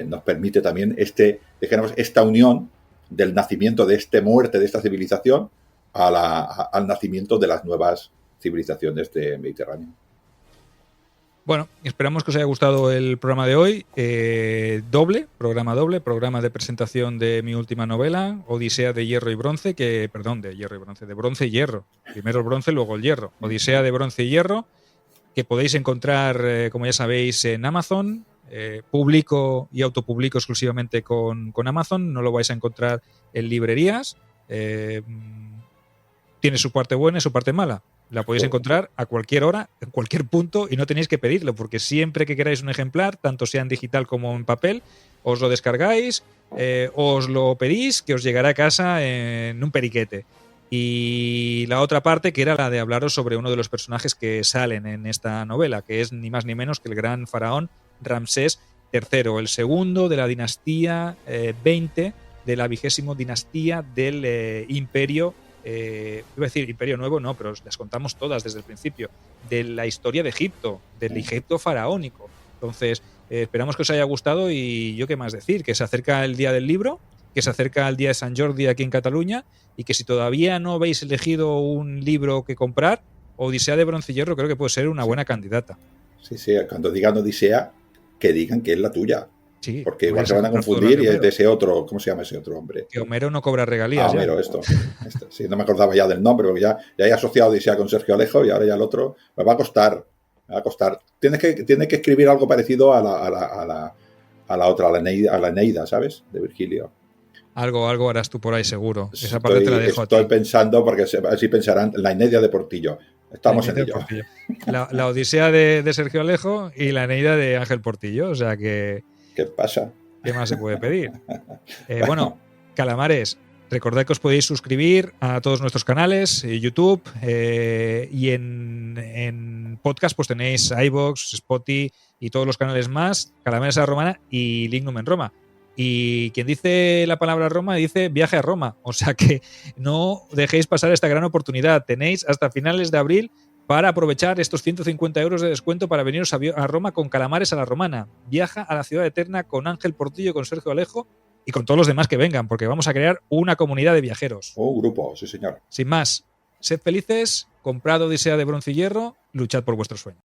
nos permite también esta unión del nacimiento de esta muerte de esta civilización al nacimiento de las nuevas civilizaciones del Mediterráneo. Bueno, esperamos que os haya gustado el programa de hoy. Programa de presentación de mi última novela, Odisea de Hierro y Bronce, de Bronce y Hierro. Primero el bronce, luego el hierro. Odisea de Bronce y Hierro, que podéis encontrar, como ya sabéis, en Amazon. Publico y autopublico exclusivamente con Amazon, no lo vais a encontrar en librerías. Tiene su parte buena y su parte mala. La podéis encontrar a cualquier hora, en cualquier punto, y no tenéis que pedirlo, porque siempre que queráis un ejemplar, tanto sea en digital como en papel, os lo descargáis, os lo pedís, que os llegará a casa en un periquete. Y la otra parte, que era la de hablaros sobre uno de los personajes que salen en esta novela, que es ni más ni menos que el gran faraón Ramsés III, el segundo de la dinastía 20, de la 20ª dinastía del Imperio. Iba a decir Imperio Nuevo, no, pero las contamos todas desde el principio, de la historia de Egipto, del Egipto faraónico. Entonces, esperamos que os haya gustado, y yo qué más decir, que se acerca el día del libro, que se acerca el día de Sant Jordi aquí en Cataluña, y que si todavía no habéis elegido un libro que comprar, Odisea de Bronce y Hierro creo que puede ser una buena candidata. Sí, cuando digan Odisea, que digan que es la tuya. Sí, porque igual se van a confundir y es de ese otro, ¿cómo se llama ese otro hombre? Que Homero no cobra regalías. Homero, sí, no me acordaba ya del nombre, porque ya he asociado Odisea con Sergio Alejo, y ahora ya el otro me va a costar. Tienes que escribir algo parecido a la otra, a la Eneida, ¿sabes? De Virgilio. Algo harás tú por ahí seguro. Esa parte te la dejo a ti. Estoy pensando, porque así pensarán, la Eneida de Portillo. Estamos en ello. La Odisea de Sergio Alejo y la Eneida de Ángel Portillo. O sea que... ¿Qué pasa? ¿Qué más se puede pedir? Bueno, calamares, recordad que os podéis suscribir a todos nuestros canales, YouTube, y en podcast pues tenéis iVoox, Spotify y todos los canales más, Calamares a la Romana y Lignum en Roma. Y quien dice la palabra Roma dice viaje a Roma. O sea que no dejéis pasar esta gran oportunidad. Tenéis hasta finales de abril para aprovechar estos 150 euros de descuento para veniros a Roma con Calamares a la Romana. Viaja a la ciudad eterna con Ángel Portillo, con Sergio Alejo y con todos los demás que vengan, porque vamos a crear una comunidad de viajeros. Un grupo, sí señor. Sin más, sed felices, comprad Odisea de Bronce y Hierro, luchad por vuestros sueños.